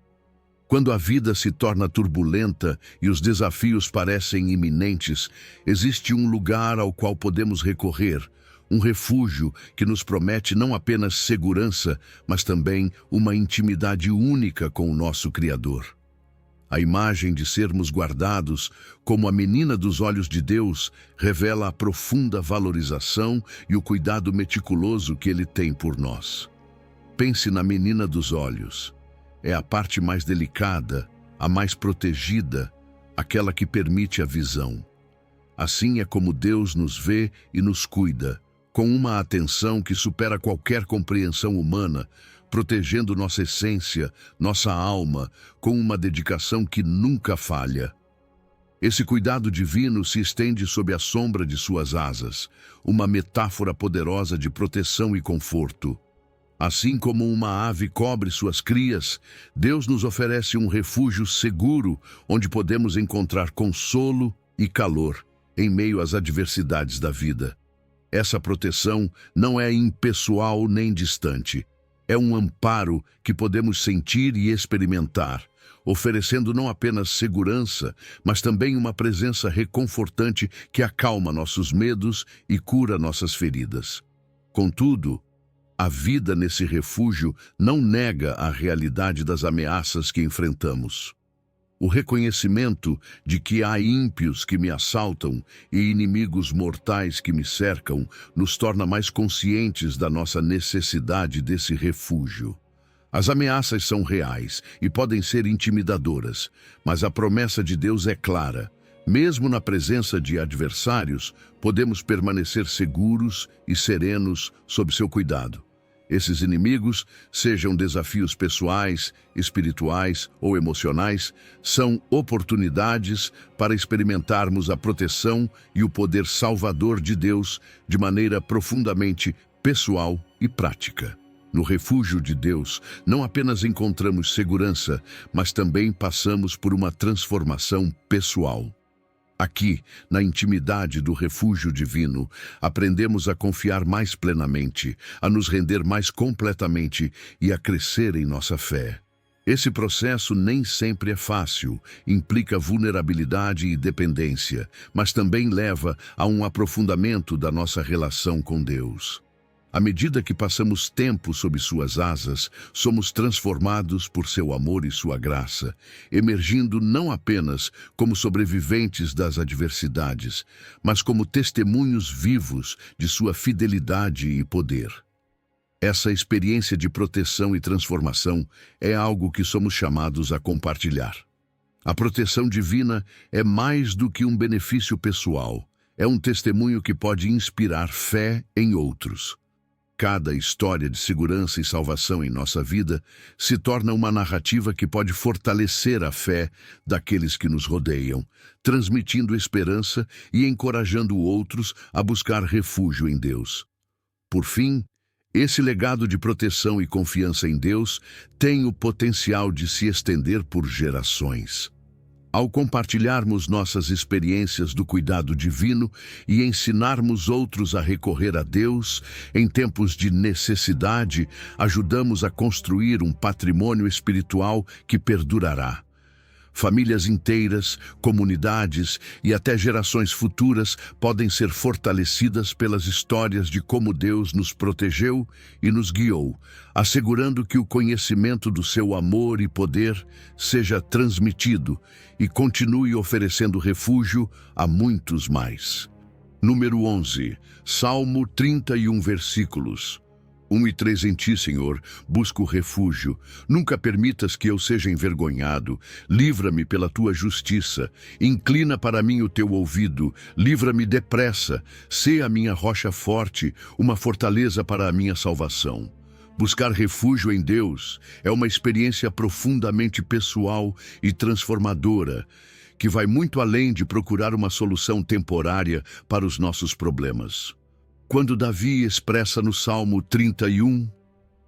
Quando a vida se torna turbulenta e os desafios parecem iminentes, existe um lugar ao qual podemos recorrer, um refúgio que nos promete não apenas segurança, mas também uma intimidade única com o nosso Criador. A imagem de sermos guardados como a menina dos olhos de Deus revela a profunda valorização e o cuidado meticuloso que Ele tem por nós. Pense na menina dos olhos. É a parte mais delicada, a mais protegida, aquela que permite a visão. Assim é como Deus nos vê e nos cuida, com uma atenção que supera qualquer compreensão humana, protegendo nossa essência, nossa alma, com uma dedicação que nunca falha. Esse cuidado divino se estende sob a sombra de suas asas, uma metáfora poderosa de proteção e conforto. Assim como uma ave cobre suas crias, Deus nos oferece um refúgio seguro, onde podemos encontrar consolo e calor em meio às adversidades da vida. Essa proteção não é impessoal nem distante. É um amparo que podemos sentir e experimentar, oferecendo não apenas segurança, mas também uma presença reconfortante que acalma nossos medos e cura nossas feridas. Contudo, A vida nesse refúgio não nega a realidade das ameaças que enfrentamos. O reconhecimento de que há ímpios que me assaltam e inimigos mortais que me cercam nos torna mais conscientes da nossa necessidade desse refúgio. As ameaças são reais e podem ser intimidadoras, mas a promessa de Deus é clara. Mesmo na presença de adversários, podemos permanecer seguros e serenos sob seu cuidado. Esses inimigos, sejam desafios pessoais, espirituais ou emocionais, são oportunidades para experimentarmos a proteção e o poder salvador de Deus de maneira profundamente pessoal e prática. No refúgio de Deus, não apenas encontramos segurança, mas também passamos por uma transformação pessoal. Aqui, na intimidade do refúgio divino, aprendemos a confiar mais plenamente, a nos render mais completamente e a crescer em nossa fé. Esse processo nem sempre é fácil, implica vulnerabilidade e dependência, mas também leva a um aprofundamento da nossa relação com Deus. À medida que passamos tempo sob suas asas, somos transformados por seu amor e sua graça, emergindo não apenas como sobreviventes das adversidades, mas como testemunhos vivos de sua fidelidade e poder. Essa experiência de proteção e transformação é algo que somos chamados a compartilhar. A proteção divina é mais do que um benefício pessoal, é um testemunho que pode inspirar fé em outros. Cada história de segurança e salvação em nossa vida se torna uma narrativa que pode fortalecer a fé daqueles que nos rodeiam, transmitindo esperança e encorajando outros a buscar refúgio em Deus. Por fim, esse legado de proteção e confiança em Deus tem o potencial de se estender por gerações. Ao compartilharmos nossas experiências do cuidado divino e ensinarmos outros a recorrer a Deus em tempos de necessidade, ajudamos a construir um patrimônio espiritual que perdurará. Famílias inteiras, comunidades e até gerações futuras podem ser fortalecidas pelas histórias de como Deus nos protegeu e nos guiou, assegurando que o conhecimento do seu amor e poder seja transmitido e continue oferecendo refúgio a muitos mais. Número 11, Salmo 31, versículos 1 e 3. Em ti, Senhor, busco refúgio. Nunca permitas que eu seja envergonhado. Livra-me pela tua justiça. Inclina para mim o teu ouvido. Livra-me depressa. Sê a minha rocha forte, uma fortaleza para a minha salvação. Buscar refúgio em Deus é uma experiência profundamente pessoal e transformadora, que vai muito além de procurar uma solução temporária para os nossos problemas. Quando Davi expressa no Salmo 31,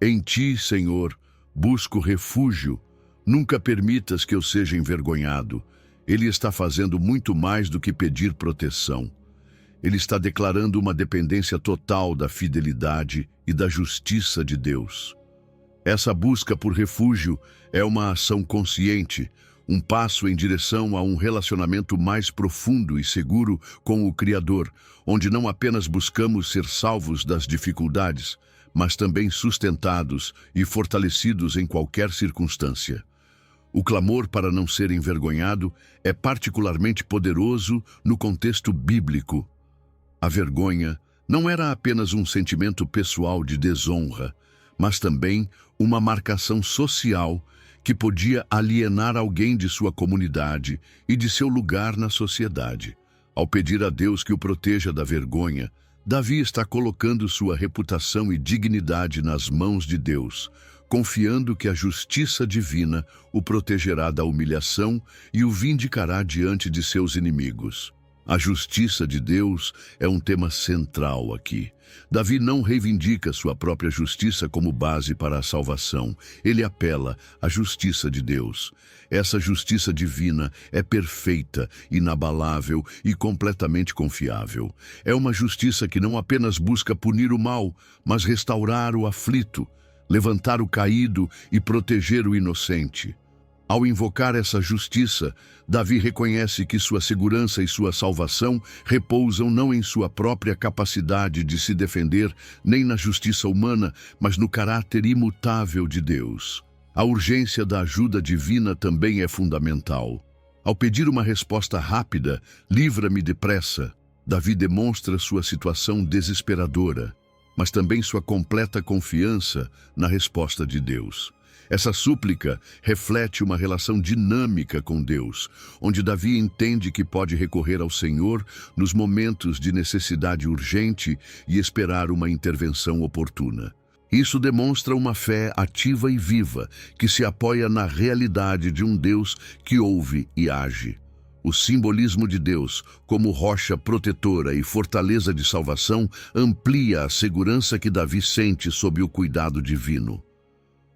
em ti, Senhor, busco refúgio, nunca permitas que eu seja envergonhado. Ele está fazendo muito mais do que pedir proteção. Ele está declarando uma dependência total da fidelidade e da justiça de Deus. Essa busca por refúgio é uma ação consciente, um passo em direção a um relacionamento mais profundo e seguro com o Criador, onde não apenas buscamos ser salvos das dificuldades, mas também sustentados e fortalecidos em qualquer circunstância. O clamor para não ser envergonhado é particularmente poderoso no contexto bíblico. A vergonha não era apenas um sentimento pessoal de desonra, mas também uma marcação social que podia alienar alguém de sua comunidade e de seu lugar na sociedade. Ao pedir a Deus que o proteja da vergonha, Davi está colocando sua reputação e dignidade nas mãos de Deus, confiando que a justiça divina o protegerá da humilhação e o vindicará diante de seus inimigos. A justiça de Deus é um tema central aqui. Davi não reivindica sua própria justiça como base para a salvação. Ele apela à justiça de Deus. Essa justiça divina é perfeita, inabalável e completamente confiável. É uma justiça que não apenas busca punir o mal, mas restaurar o aflito, levantar o caído e proteger o inocente. Ao invocar essa justiça, Davi reconhece que sua segurança e sua salvação repousam não em sua própria capacidade de se defender, nem na justiça humana, mas no caráter imutável de Deus. A urgência da ajuda divina também é fundamental. Ao pedir uma resposta rápida, livra-me depressa, Davi demonstra sua situação desesperadora, mas também sua completa confiança na resposta de Deus. Essa súplica reflete uma relação dinâmica com Deus, onde Davi entende que pode recorrer ao Senhor nos momentos de necessidade urgente e esperar uma intervenção oportuna. Isso demonstra uma fé ativa e viva, que se apoia na realidade de um Deus que ouve e age. O simbolismo de Deus, como rocha protetora e fortaleza de salvação, amplia a segurança que Davi sente sob o cuidado divino.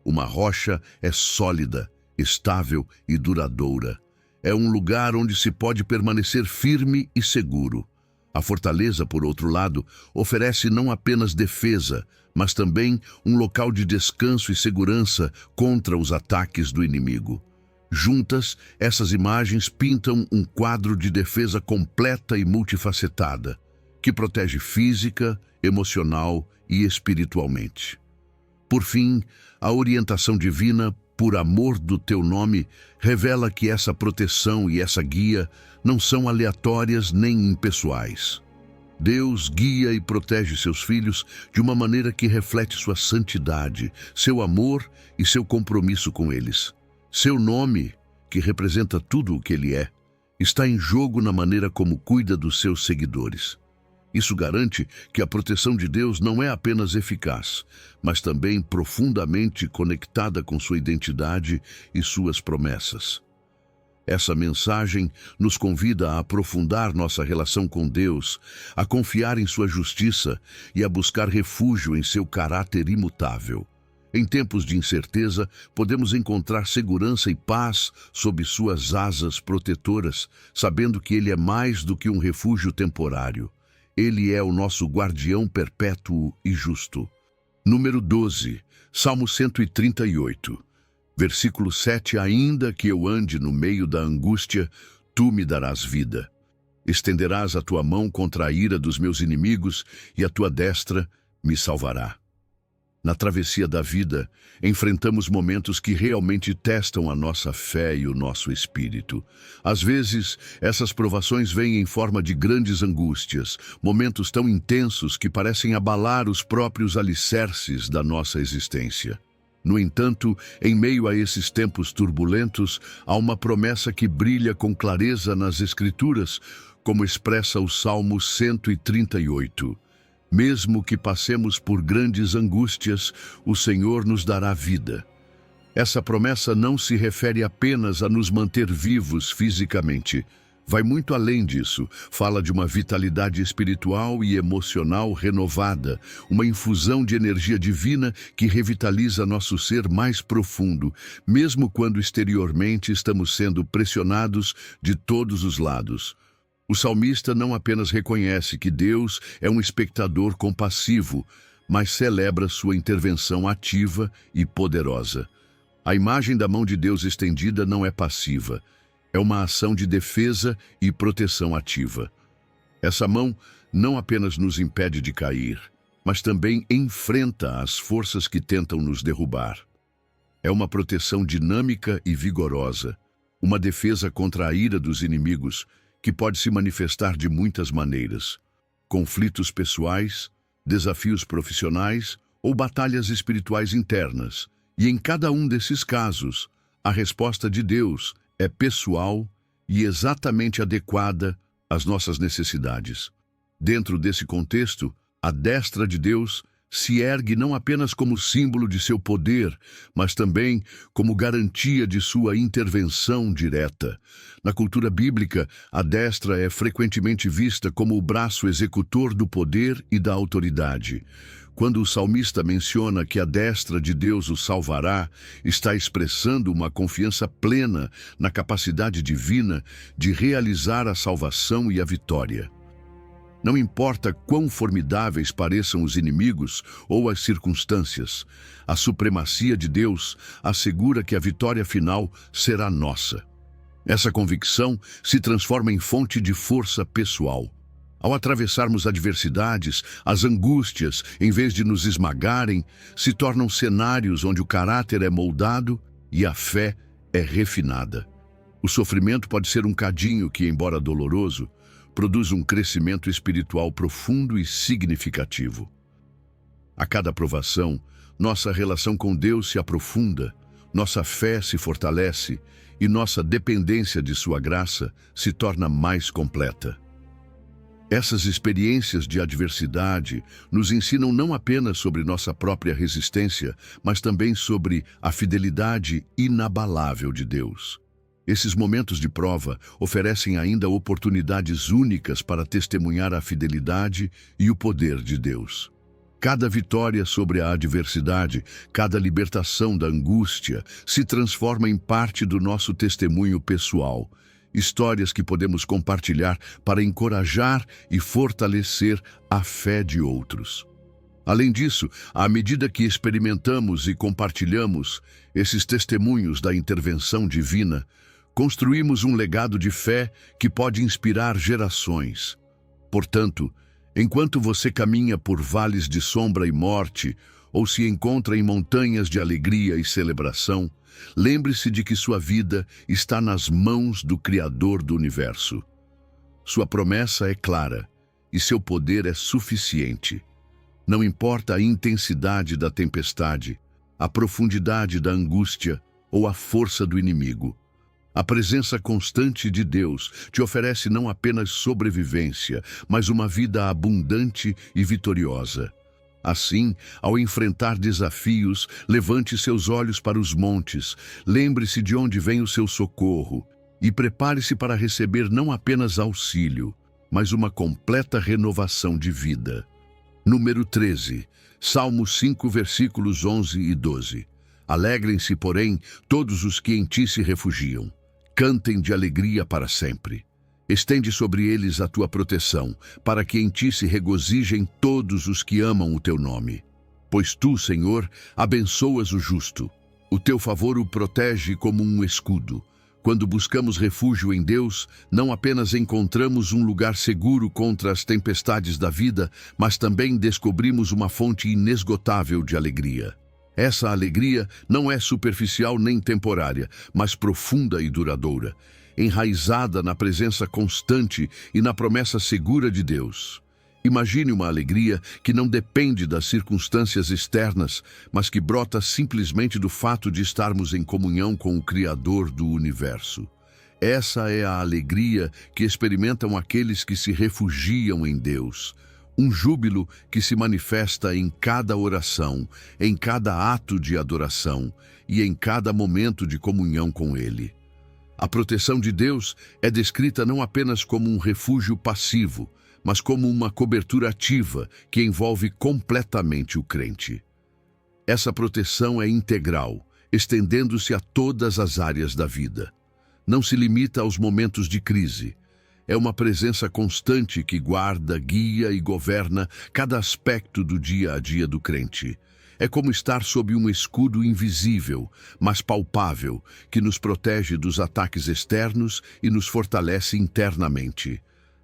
Uma rocha é sólida, estável e duradoura. É um lugar onde se pode permanecer firme e seguro. A fortaleza, por outro lado, oferece não apenas defesa, mas também um local de descanso e segurança contra os ataques do inimigo. Juntas, essas imagens pintam um quadro de defesa completa e multifacetada, que protege física, emocional e espiritualmente. Por fim, a orientação divina, por amor do teu nome, revela que essa proteção e essa guia não são aleatórias nem impessoais. Deus guia e protege seus filhos de uma maneira que reflete sua santidade, seu amor e seu compromisso com eles. Seu nome, que representa tudo o que ele é, está em jogo na maneira como cuida dos seus seguidores. Isso garante que a proteção de Deus não é apenas eficaz, mas também profundamente conectada com sua identidade e suas promessas. Essa mensagem nos convida a aprofundar nossa relação com Deus, a confiar em sua justiça e a buscar refúgio em seu caráter imutável. Em tempos de incerteza, podemos encontrar segurança e paz sob suas asas protetoras, sabendo que Ele é mais do que um refúgio temporário. Ele é o nosso guardião perpétuo e justo. Número 12, Salmo 138, versículo 7. Ainda que eu ande no meio da angústia, tu me darás vida. Estenderás a tua mão contra a ira dos meus inimigos e a tua destra me salvará. Na travessia da vida, enfrentamos momentos que realmente testam a nossa fé e o nosso espírito. Às vezes, essas provações vêm em forma de grandes angústias, momentos tão intensos que parecem abalar os próprios alicerces da nossa existência. No entanto, em meio a esses tempos turbulentos, há uma promessa que brilha com clareza nas Escrituras, como expressa o Salmo 138. Mesmo que passemos por grandes angústias, o Senhor nos dará vida. Essa promessa não se refere apenas a nos manter vivos fisicamente. Vai muito além disso. Fala de uma vitalidade espiritual e emocional renovada, uma infusão de energia divina que revitaliza nosso ser mais profundo, mesmo quando exteriormente estamos sendo pressionados de todos os lados. O salmista não apenas reconhece que Deus é um espectador compassivo, mas celebra sua intervenção ativa e poderosa. A imagem da mão de Deus estendida não é passiva, é uma ação de defesa e proteção ativa. Essa mão não apenas nos impede de cair, mas também enfrenta as forças que tentam nos derrubar. É uma proteção dinâmica e vigorosa, uma defesa contra a ira dos inimigos, que pode se manifestar de muitas maneiras: conflitos pessoais, desafios profissionais ou batalhas espirituais internas. E em cada um desses casos, a resposta de Deus é pessoal e exatamente adequada às nossas necessidades. Dentro desse contexto, a destra de Deus se ergue não apenas como símbolo de seu poder, mas também como garantia de sua intervenção direta. Na cultura bíblica, a destra é frequentemente vista como o braço executor do poder e da autoridade. Quando o salmista menciona que a destra de Deus o salvará, está expressando uma confiança plena na capacidade divina de realizar a salvação e a vitória. Não importa quão formidáveis pareçam os inimigos ou as circunstâncias, a supremacia de Deus assegura que a vitória final será nossa. Essa convicção se transforma em fonte de força pessoal. Ao atravessarmos adversidades, as angústias, em vez de nos esmagarem, se tornam cenários onde o caráter é moldado e a fé é refinada. O sofrimento pode ser um cadinho que, embora doloroso, produz um crescimento espiritual profundo e significativo. A cada provação, nossa relação com Deus se aprofunda, nossa fé se fortalece e nossa dependência de sua graça se torna mais completa. Essas experiências de adversidade nos ensinam não apenas sobre nossa própria resistência, mas também sobre a fidelidade inabalável de Deus. Esses momentos de prova oferecem ainda oportunidades únicas para testemunhar a fidelidade e o poder de Deus. Cada vitória sobre a adversidade, cada libertação da angústia, se transforma em parte do nosso testemunho pessoal, histórias que podemos compartilhar para encorajar e fortalecer a fé de outros. Além disso, à medida que experimentamos e compartilhamos esses testemunhos da intervenção divina, construímos um legado de fé que pode inspirar gerações. Portanto, enquanto você caminha por vales de sombra e morte, ou se encontra em montanhas de alegria e celebração, lembre-se de que sua vida está nas mãos do Criador do Universo. Sua promessa é clara e seu poder é suficiente. Não importa a intensidade da tempestade, a profundidade da angústia ou a força do inimigo. A presença constante de Deus te oferece não apenas sobrevivência, mas uma vida abundante e vitoriosa. Assim, ao enfrentar desafios, levante seus olhos para os montes, lembre-se de onde vem o seu socorro e prepare-se para receber não apenas auxílio, mas uma completa renovação de vida. Número 13, Salmos 5, versículos 11 e 12. Alegrem-se, porém, todos os que em ti se refugiam. Cantem de alegria para sempre. Estende sobre eles a tua proteção, para que em ti se regozijem todos os que amam o teu nome. Pois tu, Senhor, abençoas o justo. O teu favor o protege como um escudo. Quando buscamos refúgio em Deus, não apenas encontramos um lugar seguro contra as tempestades da vida, mas também descobrimos uma fonte inesgotável de alegria. Essa alegria não é superficial nem temporária, mas profunda e duradoura, enraizada na presença constante e na promessa segura de Deus. Imagine uma alegria que não depende das circunstâncias externas, mas que brota simplesmente do fato de estarmos em comunhão com o Criador do Universo. Essa é a alegria que experimentam aqueles que se refugiam em Deus. Um júbilo que se manifesta em cada oração, em cada ato de adoração e em cada momento de comunhão com Ele. A proteção de Deus é descrita não apenas como um refúgio passivo, mas como uma cobertura ativa que envolve completamente o crente. Essa proteção é integral, estendendo-se a todas as áreas da vida. Não se limita aos momentos de crise. É uma presença constante que guarda, guia e governa cada aspecto do dia a dia do crente. É como estar sob um escudo invisível, mas palpável, que nos protege dos ataques externos e nos fortalece internamente.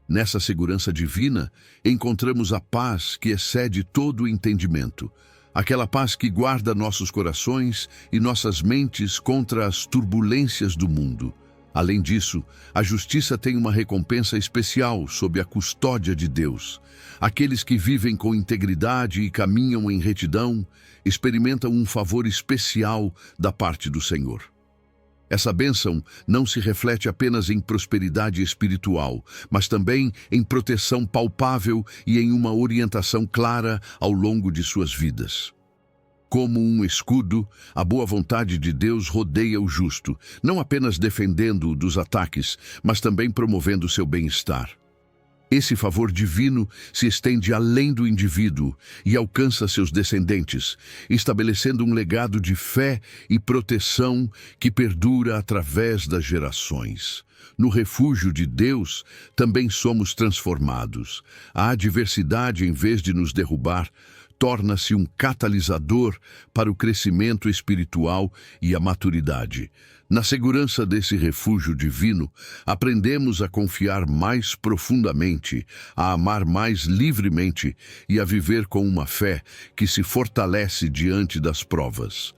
Nessa segurança divina, encontramos a paz que excede todo o entendimento, aquela paz que guarda nossos corações e nossas mentes contra as turbulências do mundo. Além disso, a justiça tem uma recompensa especial sob a custódia de Deus. Aqueles que vivem com integridade e caminham em retidão experimentam um favor especial da parte do Senhor. Essa bênção não se reflete apenas em prosperidade espiritual, mas também em proteção palpável e em uma orientação clara ao longo de suas vidas. Como um escudo, a boa vontade de Deus rodeia o justo, não apenas defendendo-o dos ataques, mas também promovendo seu bem-estar. Esse favor divino se estende além do indivíduo e alcança seus descendentes, estabelecendo um legado de fé e proteção que perdura através das gerações. No refúgio de Deus, também somos transformados. A adversidade, em vez de nos derrubar, torna-se um catalisador para o crescimento espiritual e a maturidade. Na segurança desse refúgio divino, aprendemos a confiar mais profundamente, a amar mais livremente e a viver com uma fé que se fortalece diante das provas.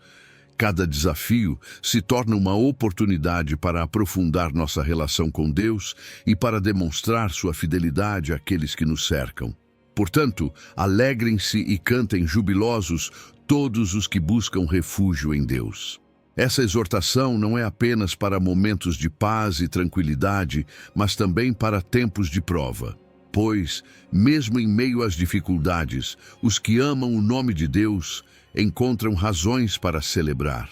Cada desafio se torna uma oportunidade para aprofundar nossa relação com Deus e para demonstrar sua fidelidade àqueles que nos cercam. Portanto, alegrem-se e cantem jubilosos todos os que buscam refúgio em Deus. Essa exortação não é apenas para momentos de paz e tranquilidade, mas também para tempos de prova. Pois, mesmo em meio às dificuldades, os que amam o nome de Deus encontram razões para celebrar.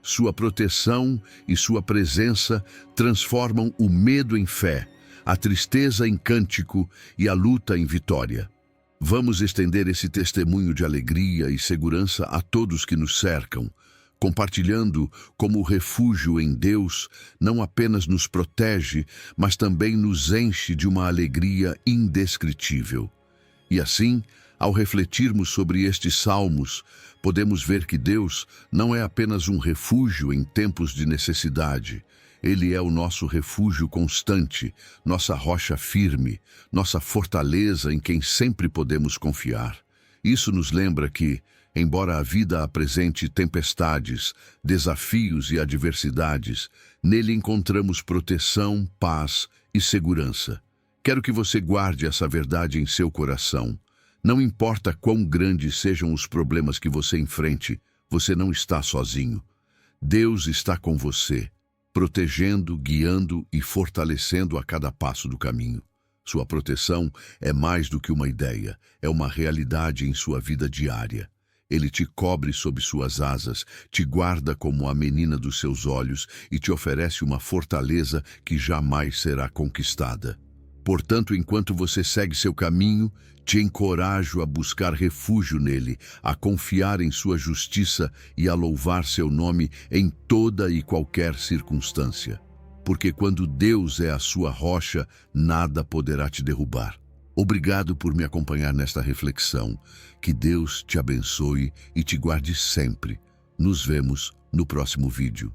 Sua proteção e sua presença transformam o medo em fé, a tristeza em cântico e a luta em vitória. Vamos estender esse testemunho de alegria e segurança a todos que nos cercam, compartilhando como o refúgio em Deus não apenas nos protege, mas também nos enche de uma alegria indescritível. E assim, ao refletirmos sobre estes salmos, podemos ver que Deus não é apenas um refúgio em tempos de necessidade. Ele é o nosso refúgio constante, nossa rocha firme, nossa fortaleza em quem sempre podemos confiar. Isso nos lembra que, embora a vida apresente tempestades, desafios e adversidades, nele encontramos proteção, paz e segurança. Quero que você guarde essa verdade em seu coração. Não importa quão grandes sejam os problemas que você enfrente, você não está sozinho. Deus está com você, protegendo, guiando e fortalecendo a cada passo do caminho. Sua proteção é mais do que uma ideia, é uma realidade em sua vida diária. Ele te cobre sob suas asas, te guarda como a menina dos seus olhos e te oferece uma fortaleza que jamais será conquistada. Portanto, enquanto você segue seu caminho, te encorajo a buscar refúgio nele, a confiar em sua justiça e a louvar seu nome em toda e qualquer circunstância. Porque quando Deus é a sua rocha, nada poderá te derrubar. Obrigado por me acompanhar nesta reflexão. Que Deus te abençoe e te guarde sempre. Nos vemos no próximo vídeo.